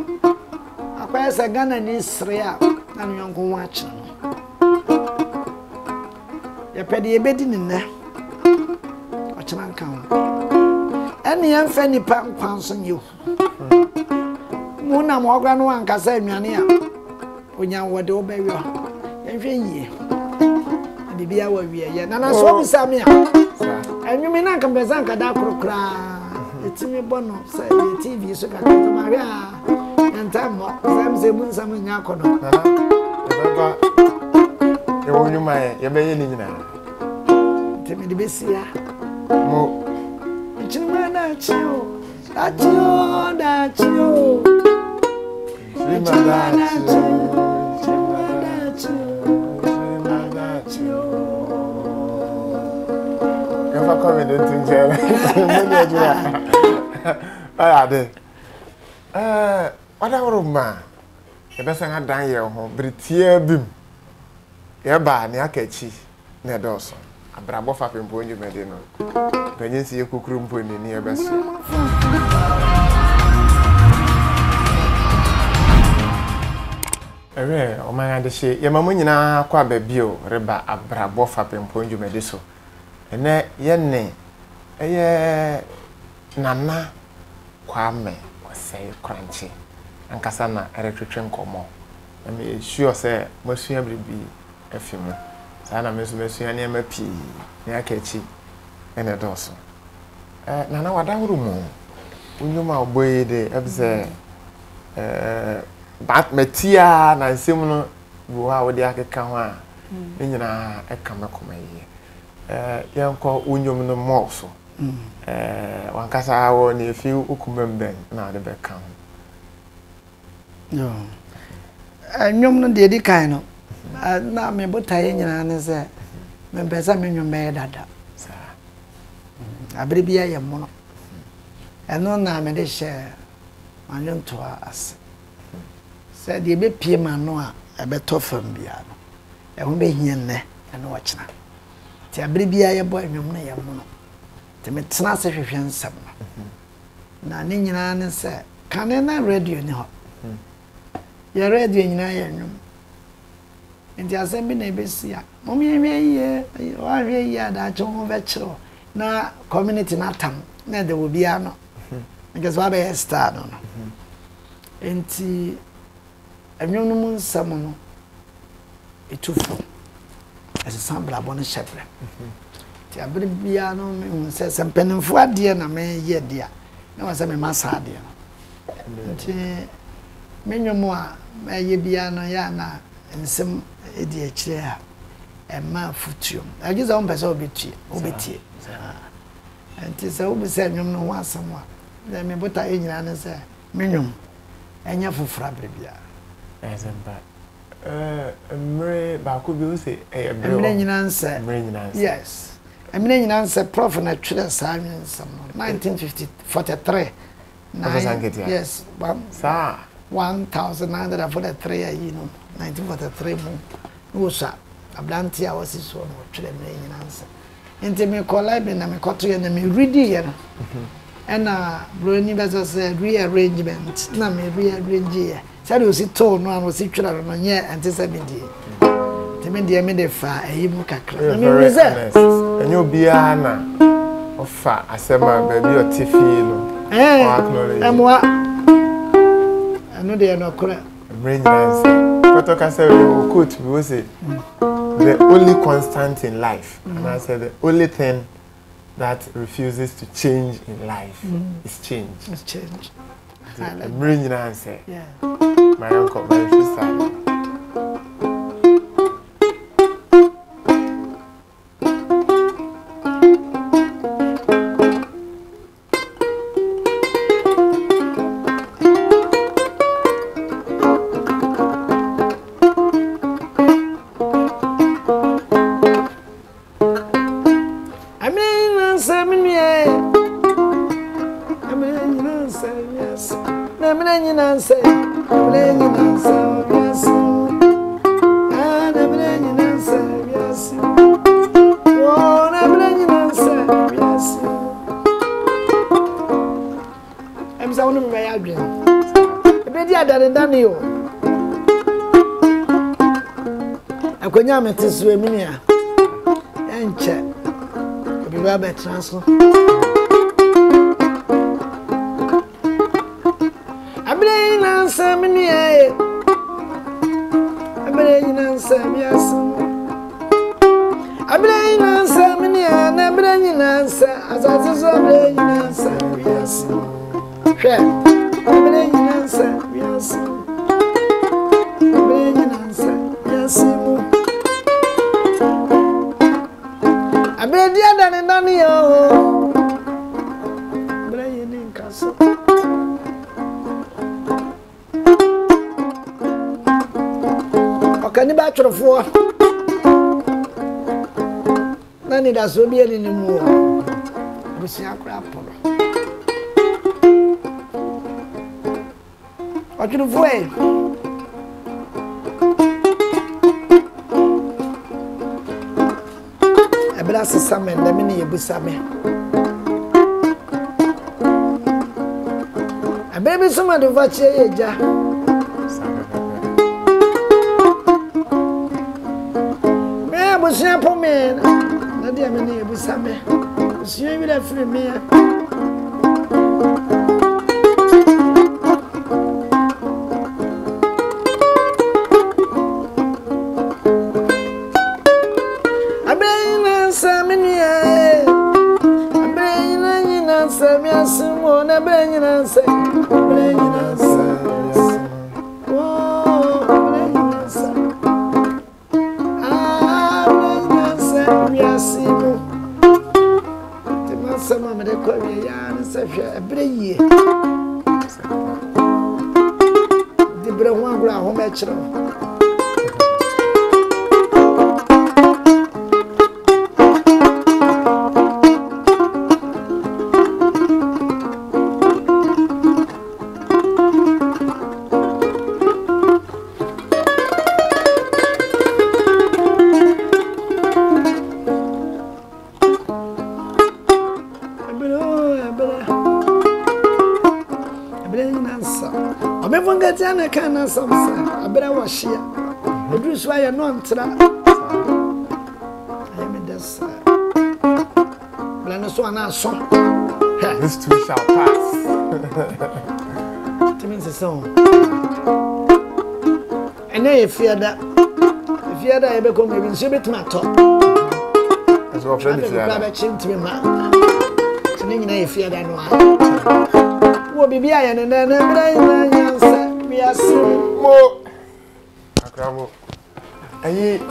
akwai sa Ghana ni Israel na nyonko wachi no ya pede ebedi ni na ochina kan ene ya mfa nipa nkwanso nyehu mu na mo ogwa no ankasa anwane a onya wode obawe yenhwe yie bibia wa wie ye na so bisa me a enwumi na kan bezan ka da kurukura etimi bono sa TV so ka maria ntamo samse bunsam nya kono baba e wonyuma ye be ye ni nyina temi de besia mo chima na chio dachio Fa come de tinjera moni ajira ade oda woruma e be san adan ye ho britia bim ye ba ne akachi na doso Abrabɔ Fapempong dwumadi no panyensi ye kokuru mponi ne ye beso ewe o man ade hye ye mamu nyina kwa babio reba Abrabɔ Fapempong dwumadi so ene ye ne eye nana Kwame Osei Korankye ankasa na eretwetwe nkomo na me sure say masua bribi afimu sana mesua ne mapi ne akachi ene doso nana wadawru mu unyuma oboyede ebze bat metia na nsem no wo ha wodi akeka ho a nyina eka mekoma yi yanko unyum no moso wankasa wo ne fi ukumemben na de beka no anyum no de di kan no na me botaye nyina ne se me pesa me nyum be dada sa abribia ye mono eno na me de she anyum to as se de be pie ma no a ebe to fam bia no e ho be hie ne eno wachina ti abribia ye bo anyum no ye mono ti me tena se hwehwe nsam na ne nyina ne se kanena radio ni ho ya radio nyina ye anyum nti asembi na ebesia momi ehwe wa hwe ya da chon ve chiro na community na tam na de obia no because wa be star no nti enwom no mun sam no etufu asambla bon shepherd ti abri bia no me se sempenfo ade na me ye dia na wa se me masa ade no nti menwom a me ye bia no ya na nsem edi akire a ema futuom agiza on pese obetie nti se obise nwom no ho asam a na me bota enyina ne se menwom enya fufra bebia ezemba emre ba ko bi o se emre nyinanse yes emre nyinanse prof na twere saanwen sam 1943 yes sa 1943 ayi no 1943 mu wo sa ablanti a wasi so no twere emre nyinanse enti me kola bi na me koto ye na me ready ye no ena broni bezo se rearrangement na me rearrange ye sari o si to no an o si twera no nye ante se bidi teme de me de fa ayi mu kakra na me reserve enyo bia na ofa asema baby o tifi no emwa anu de no kora bring dance photo ka say we quote we say the only constant in life and I said the only thing that refuses to change in life is change. It's change. I'm bringing an answer. Yeah. My uncle, my sister. Akonya metesu eminia enche obi ba be transfer abere na nsaminia abere na nsamiasu abere na nsaminia na abere na nsa azazo abere na nsamiasu hwe abere na nsamiasu abere na nsamiasu Abedia dan yo Brain in castle Okani ba trofo Nani da so bi ani mu Busi akra polo Otrofo Ebra sesame na me ne yebusame Abebi soma do vache eja Me abusia pome na dia me ne yebusame Usia wi da firi me ya na benyina nse benyina nse oh benyina nse benyina nse biasimu te masama me de kwa ya nse hwe ebre yie de bre ho agura ho me kire Tana kana samsa abra washia odrusu aye no ntra I am this blana so ana so this too shall pass it means so and if you da e be come be nso betima to as well friend if you da be chintimi ma tini nyina if you da no a wo bibia ye ne na bra ina nyansa mo akramo ayi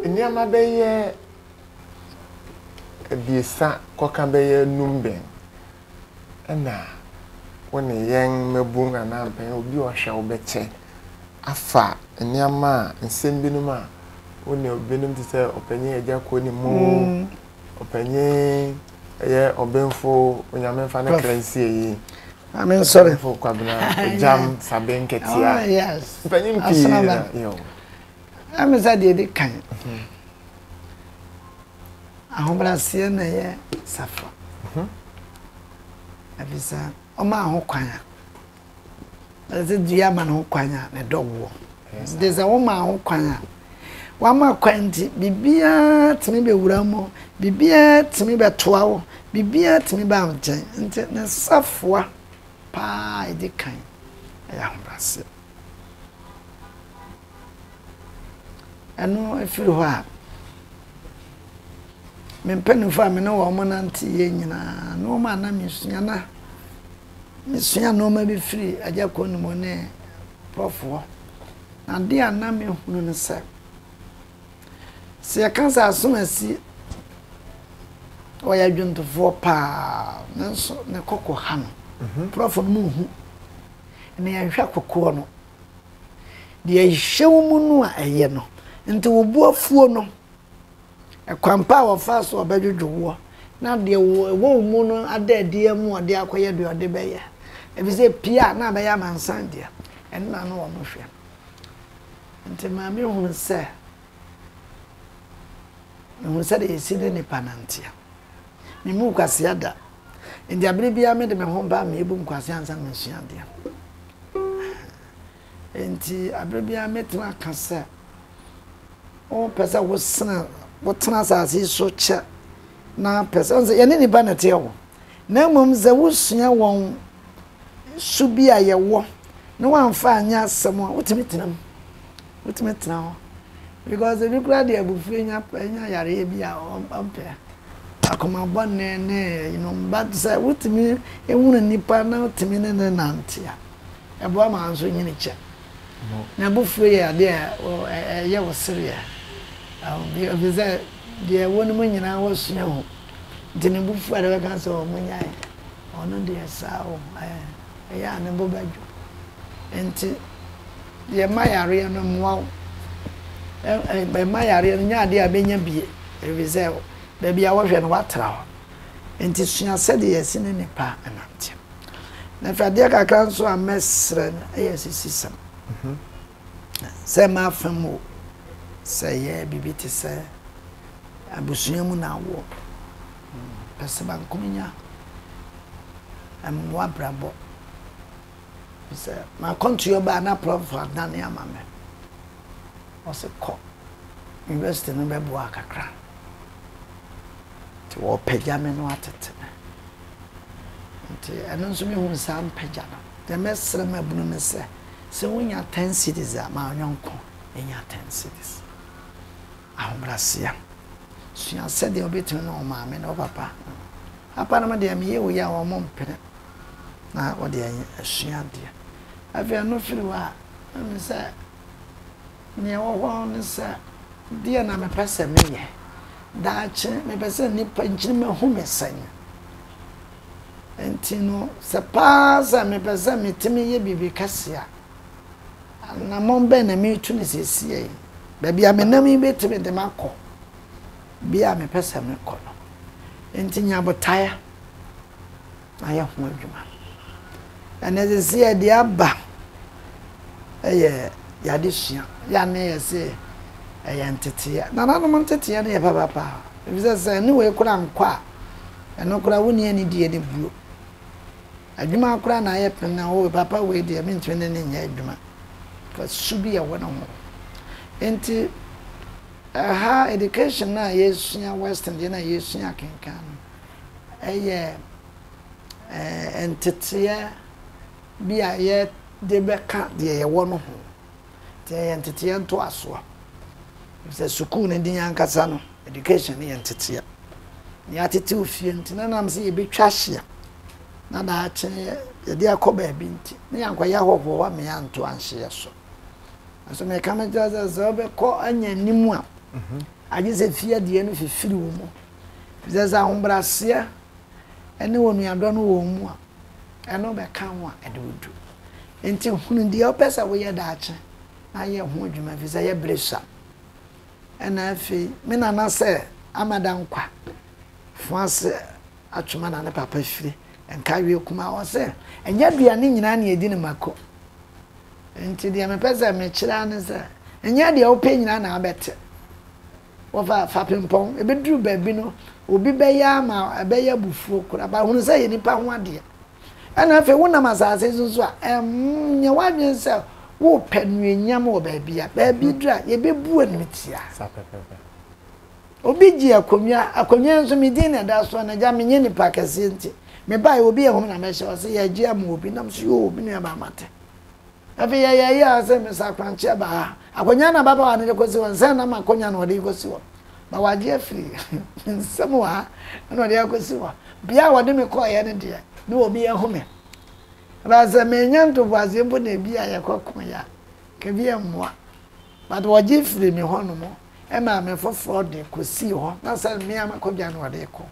eniama beye ebiesa koka beye numben na wone yen mebunga na mpen obi ohwe obeche afa nneama nsem binum a wone obinum te se opanyi agya ko ni mu opanyi ye obenfo onyamenfa na kransi yi I'm sorry for kwabna jam saben ketia oh yes opanyi mpi yo I'm said the kan ahobrase na ye safa abisa oma ho kwan a ze dua ma no kwan a ne dowo de ze wo ma ho kwan a wa ma kwanti bibia timi be wura mo bibia timi be toa wo bibia timi ba nchen nti ne safoa pa edi kan ya ahobrase eno efiri ho a mempenu fa me no wo mo nanti ye nyina no ma na misua na misua no ma bi firi agya ko no mo ne profo na de ana me hunu no se kansa asomasi o ya dwuntofo pa nanso ne kokko ha no profo no hu ne ya hwa kokko no de ya hyew mu no a eye no nti wo bu afuo no kwampa wo fa so obedwodwo na de wo mu no adade mu ode akoye de ode beye ebi se pia na be ya mansan dia enna no wo no hwe nti ma me hu se de eside ne panantia me mu kwase ada ndi abere bia me de me ho ba me ebu kwase ansan me sua dia nti abere bia me tra kasa o pesa wo sna wo tena sase so che na pesa ye ne ba na te wo na mum ze wo sua won su bia ye wo na wan fa anya asem a wotimi tenam because if you grad the abufu enya yare bia ampe akoma bonne ne but say wotimi ehunu nipa na wotimi ne nantia ebo ma anso nyini che na abufu ye ade ye wo sere bize de wonu mu nyina wo sua ho dine bufu ade ka so mo nyai ono de sa o ya ne bo baju enti ye mayare no mo be mayare no nya ade abenya bie bize baby a wo hwe no watra ho enti sua se de ye sine ne pa anantia na fa de ka kan so amesre ye sisisam se ma famo say bibiti say abusuamu na wo pese ban kominya am wa Abrabɔ say ma country oba na prof adan ya mame o se ko university no bebo akakra ti wo pejame no atete nti eno nso me hu sam peja no de mesre mabunu me se wonya 10 cities ma onyanko enya 10 cities ahobrasia sua said the obetu no maame no papa na ma de me ye wo ya wo mompene na wo de asua de afia no firi wa me say ne wo ne say de na me pese me ye da che me pese ni panchiri me hu me sanya entino se pasa me pese me timi ye bibi kasia na mombe na me tu ne sesie baby amenam betime de makọ bia me pesa me kọ no enti nya botaya aye ho adwuma ene se de aba ya de sua ya ne ye se ntete na no ntete ne ye papa bize se ni we kura nkwa eno kura woni ani die de buo adwuma kura na aye pena wo papa we de me ntwe ne nya adwuma ka subi ya wona ho enti education na yesunya western de na yesunya kenkan entity bia ye de beka de ye wono ho te entity nto aso se school ne din yankasa no education ne entity ni atete ofie nti na nam se ye betwa hia na da ache ye de akoba bi nti ne yankwa ya hoho wa me yanto anhye so so me kama jaza zobe ko anya nimu a aje se fia de no fifiri wo mu jaza hombrasia ene wonu ado no wo mu a eno be kan ho a ede wodu enti hunu de opesa wo ye daache na ye ho adwuma fi se ye blesa ena afi me nana se amadan kwa fuase atwuma na ne papa firi enka wie kuma wo se enya duane nyina na edi ne mako enti de me pesa me kira ne se enya de ope nyina na abete wo fa Fapempong ebeduru ba bi no obi be ya ma be ya bufuo kura ba hunu se ye nipa ho ade ana afi wona masase so a nya wadwen se wo penu enyam wo ba bi dura ye bebu anmitia obi ji akonya nso medin na da so na ja menye nipa kase nti me bai obi ehom na me hye se ya ji am obi nam so yo obi na ba mate afi ya se me sa kwanche ba akonya na baba wa ne ko si won se na makonya na odi ko si won ba waje afiri nsem wa na odi ko si won bia wode me ko ye ne de na obi ehome ba se me nyanto bwaze mbo na bia ye kokon ya ke bia mmoa ba do waje afiri me hono mo ema me foforo de ko si ho na se me ama ko bia na odi ko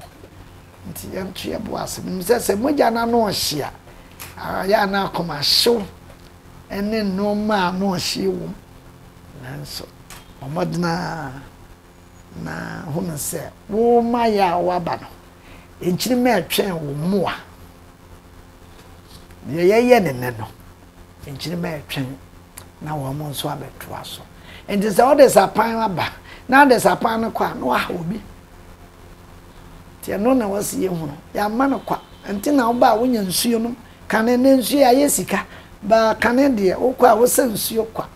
nti yantu ye bo asem se moja na no hia ya na akoma hyew ene no ma no hyew nanso omodna na hunu se wo ma ya waba no enchiri ma atwen wo moa ye ne no enchiri ma atwen na wo mo nso abeto aso enti se o de sapan aba na de sapan no kwa no ha obi ti no na wasi ye hunu ya ma no kwa enti na wo ba wo nya nsuo no kane ne nsuo ya yesika ba kane de wo kwa wo se nsuo kwa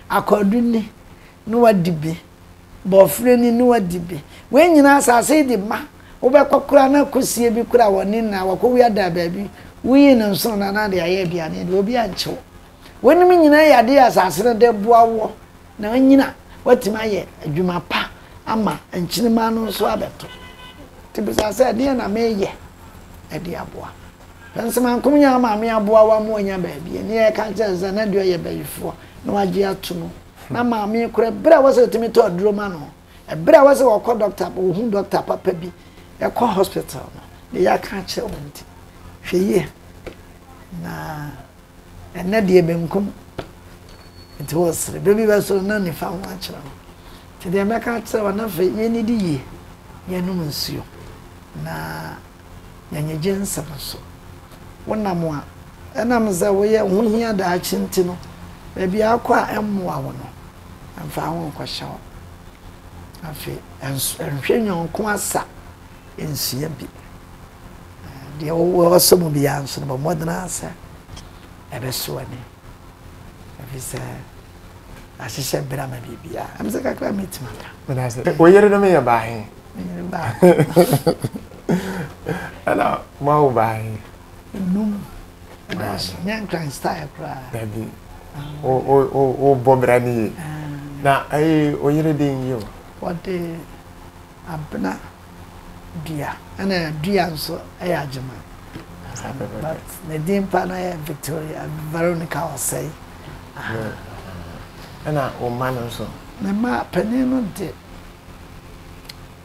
akodu ni no wadibi bofre ni no wadibi we nyina asase de ma wo be kokura na kosie bi kura woni na wakowi ada baabi wuyi no nso na na de aye bia ne de obi anchewo woni mi nyina ya de asase de boawo na nyina watima ye adwuma pa ama nkyinima no nso abeto tibisa se de na meye e de aboa pensema nkomunya ma me aboa wa mo nya baabi ne ye ka nche na de ye bayifo na waje atuno na ma me kura bra wose timi to adroma no e bra wose wo ko doctor bo hu doctor papa bi e ko hospital no de ya ka che wonti hweye na enne de benkum it was baby was na ni fa ho achira ti de me ka che na fe ye ni di ye ye no nsuo na nyanye jensa so wona mo a enam za wo ye ho hia da achinti no baby akwa emmoa wo no amfa ho kwahya wo afi enhwenyon ko asa ensia bi de wo so mo bi anso no modena asa ebe so ani afi se asise bra ma bibia am se kakra metimaka menase o yere no me ya ba he ba ala mau ba he num das nyan kan style kra baby o bobrani na ai o yere din yo what the abna dia ana dia nso ay agema but the dim pana Victoria Veronica Osei ana o man nso na ma panino de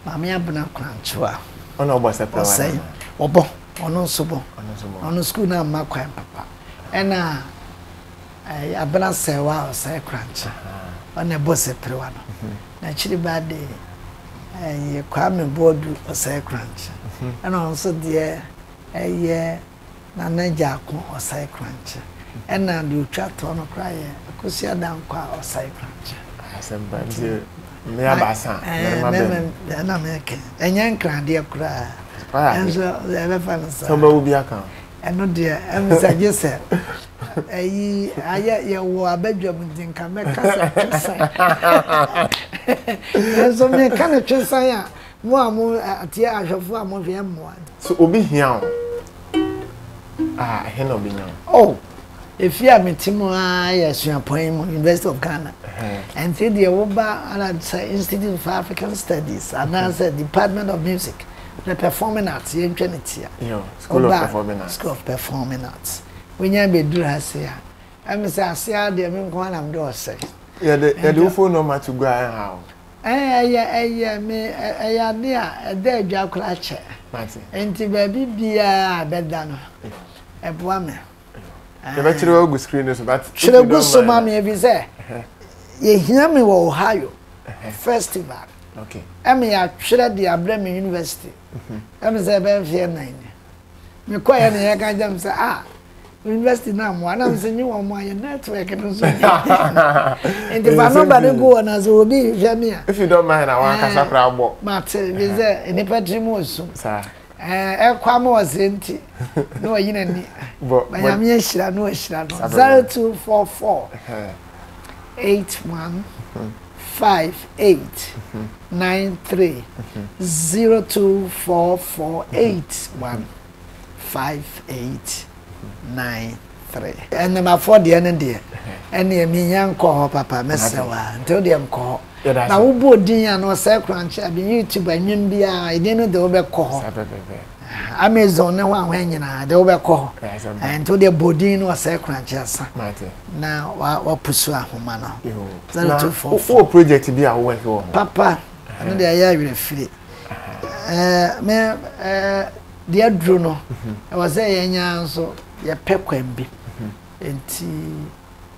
mama abna kranchwa ona obo sepra Osei obo ono nso bo ono school na ma kwan papa ena abna sewa Osei krancha ona bo sepra wa no na chiri bade Kwame bodu Osei krancha ena nso de na naja ko Osei krancha ena de utwa to no kraye akosi adan kwa Osei krancha asemba nti me abasa na me ke enyan krade kura enso ebe fansa so ba ubi aka eno de emsaje se ayi aye ye wo abadwam dinka me kasa tsan enso me kana tsan ya mo amu atia ahwefo amu hwe mo so obi hia he no bi nya oh if you are meeting University of Ghana and say the Institute of African Studies and as a Department of Music, the Performing Arts, School of Performing Arts. School of Performing Arts. When you be do here, I'm say the one I'm doing say. Yeah, the phone number to go how. There Jaculache. And baby be a bed done. Ebuame. You better go screen so but should go so mommy if is there. Ye hear me wo Ohio festival. Okay. Emi ya twere the Abrabɔ University. Emi say be fear 9. Me kwaya na ya kan jam say university na mo na say nyi wo mo aye network no so. And if nobody go on as obi hear me. If you don't mind I want kasa kra agbo. But we say any patrimoine so. Sir. Kwame Osei nti no yina ni. But ya me hira no hira no. 0244 81 58 93 0244 81 58 93. And number 4 the end there. And me yan ko papa mesewa until dem ko. Na wo bo din ya no say Korankye abi YouTube anwim bia e dey no de wo be ko. Amazon ne wa nyina de wo be ko. Until the body no say Korankye asa. Na wa pusu ahoma no. 0244 project bi a wo work wo. Papa no de ya wire firi. Me de adru no. E was say yenya nso ye pekwan bi. Enti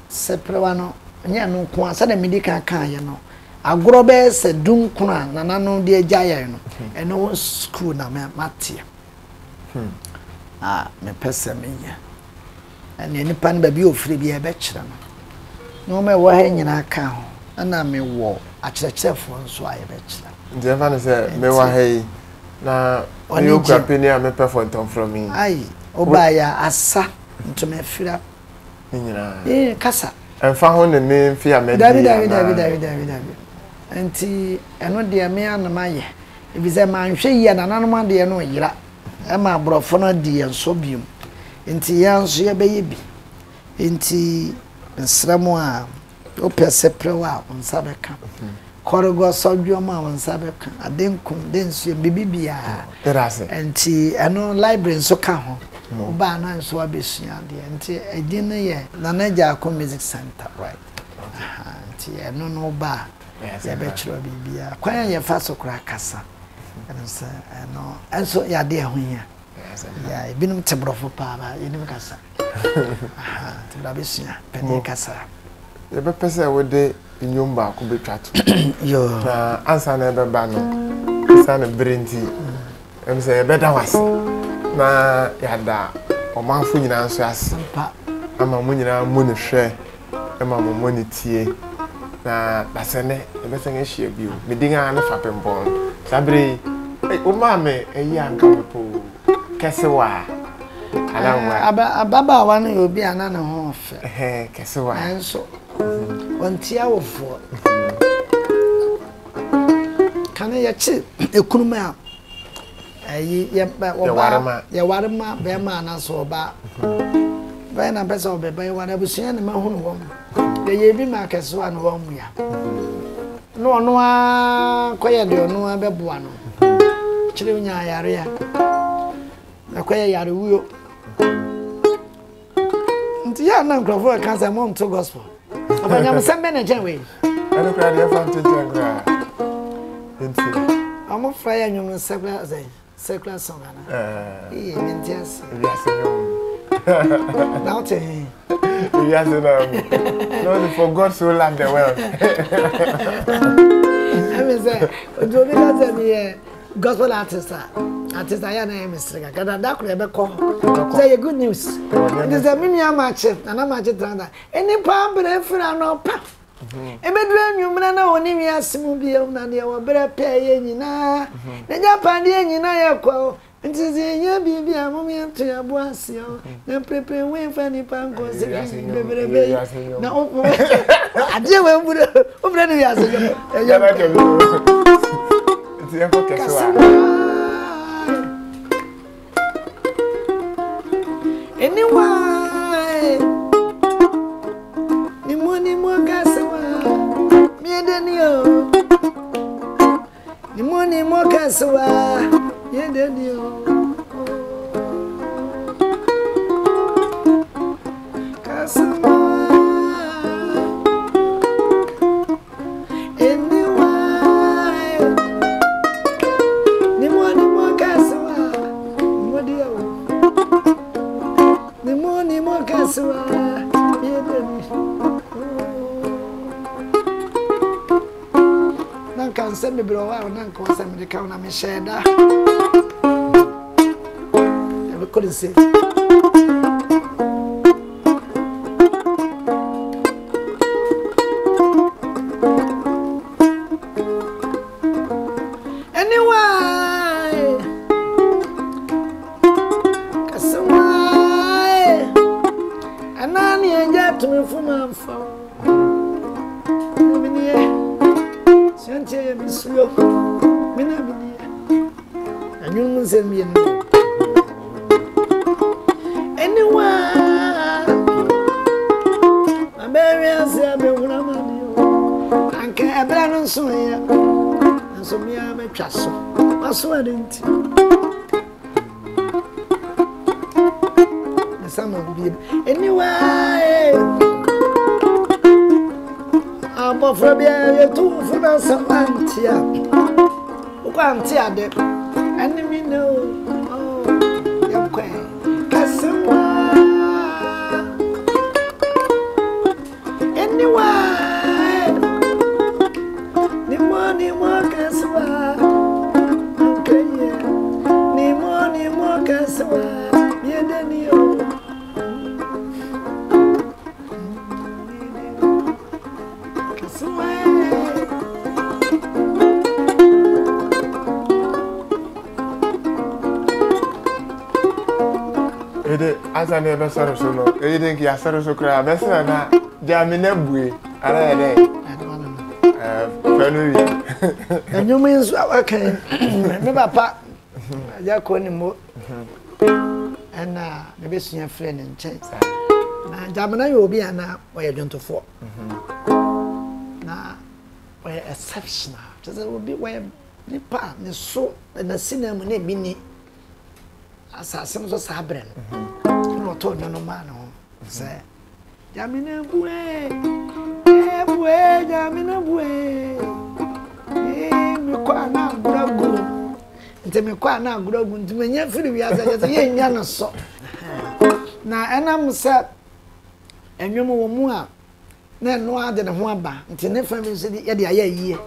seprewa no nya no ko asa na medika kan ye no agoro be se dunkuna na nanu de agya no eno school na matia me pese menya ene nipa ne ba bi ofiri bi e be kire no me wo ha nyina kan ho na me wo akyerɛkyerɛfo nso a e be kire nje fa no se me wo ha yi na oyo kwapeni a me perform from me ai obaya asa ntome afira nyina kasa enfa ho ne me mfi amedi David enti eno de me anama ye ebize manhwe ye na nanom de no yira e ma brofo no de enso biom enti yanso ye beye bi enti nsramo a opese prewa onsa beka korogo sodwom a onsa beka adenkum densu bibibia enti eno library nso ka ho oba na nso abesua de enti edin no ye na naja ko music center right enti eno no ba ya be chiro bibia kwan ye fa so kura kasa enso eno enso ya de ho ya ya ebinum tebrofo pa ba yenim kasa te da besua pene kasa ye be pese wo de nyumba ko betwato yo na ansa na be ba no ansa na brenti emse ye be da wase na yada omanfo nyina nso ase ama mo nyina mo ne hwe ama mo ne tie na basene ebesenge hia bio medinga na Fapempong sabre o ma me eyi anka po kese wa alawa ababa wa no obi ana ne ho fe kese wa enso ontia wofo kana ya chi ekunuma ayi ye warma be ma na so ba ba na pesa obe ba wana busua ne ma hunu wo de ye bi ma keso an wo mu ya no no a koye de no a be boa no chire nya yare ya na koye yare wuyo nti ya na nkrofo kan say mom to gospel obanya msembe na jenwe ano kra de fa to jengra nti amo fra ya nyum sekla say sekla song ana mentias now to him. Yes, no, for God so loved the world. I mean, say, do you know gospel artist? Artist, I am a mystery. Because that could ever call. Say good news. It is a mini match, and I'm match it. Any pump, but if I know pump. E bedroom you na oni mi asimu bi e na de wo bere pay nyina. Na Japan de nyina ya kwa. Nti nya bibi amomi nto ya bo asio na prepare we fa ni panko se bebere na ade we buru obere ni ya se ya na ke nti ya ko keso anyway ni mo kasewa mi edenio ni mo kasewa yedenio kasewa nsɛm bebree wɔ na nka wɔsɛ me de ka na me hyɛ da I couldn't say Asa ne be soro so no e dey ki asoro so kra be se na jamina bue ara dey fanu wi enyum nso awakan me papa ja ko ni mo ana me be sua frɛ ne nkyɛn na jamina yo obi ana oye dwontofo na oye exceptional just obi oye nipa ne so na sinema na bi ni asasem so sabre no to no man no say jamina bue bue jamina bue me kwa na guragu nteme kwa na guragu nteme nya firi wi asa ye nya no so na enam se enwom wo mu a na no ade ne ho aba nti ne fa mi se ye de aye yie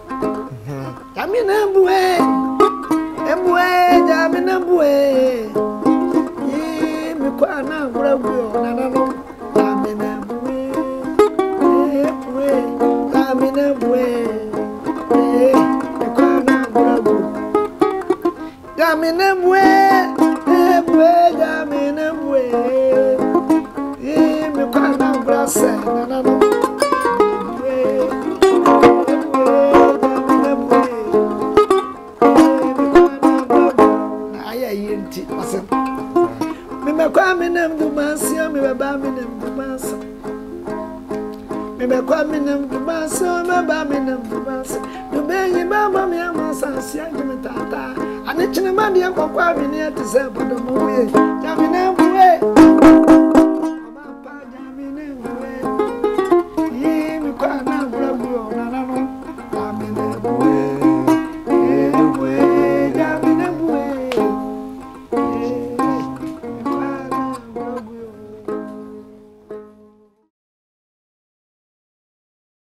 jamina bue jamina bue kwa na guragu na no amina bue amina bue kwa na guragu jamina bue jamina bue me kwa na brasa na no Kwame nam du mansia me baba me nam du mansa me be kwame nam du mansa me baba me nam du mansa do be yi baba me amasa sia me tata ane chine ma de akwa me ne te se bodo mo we ja me nam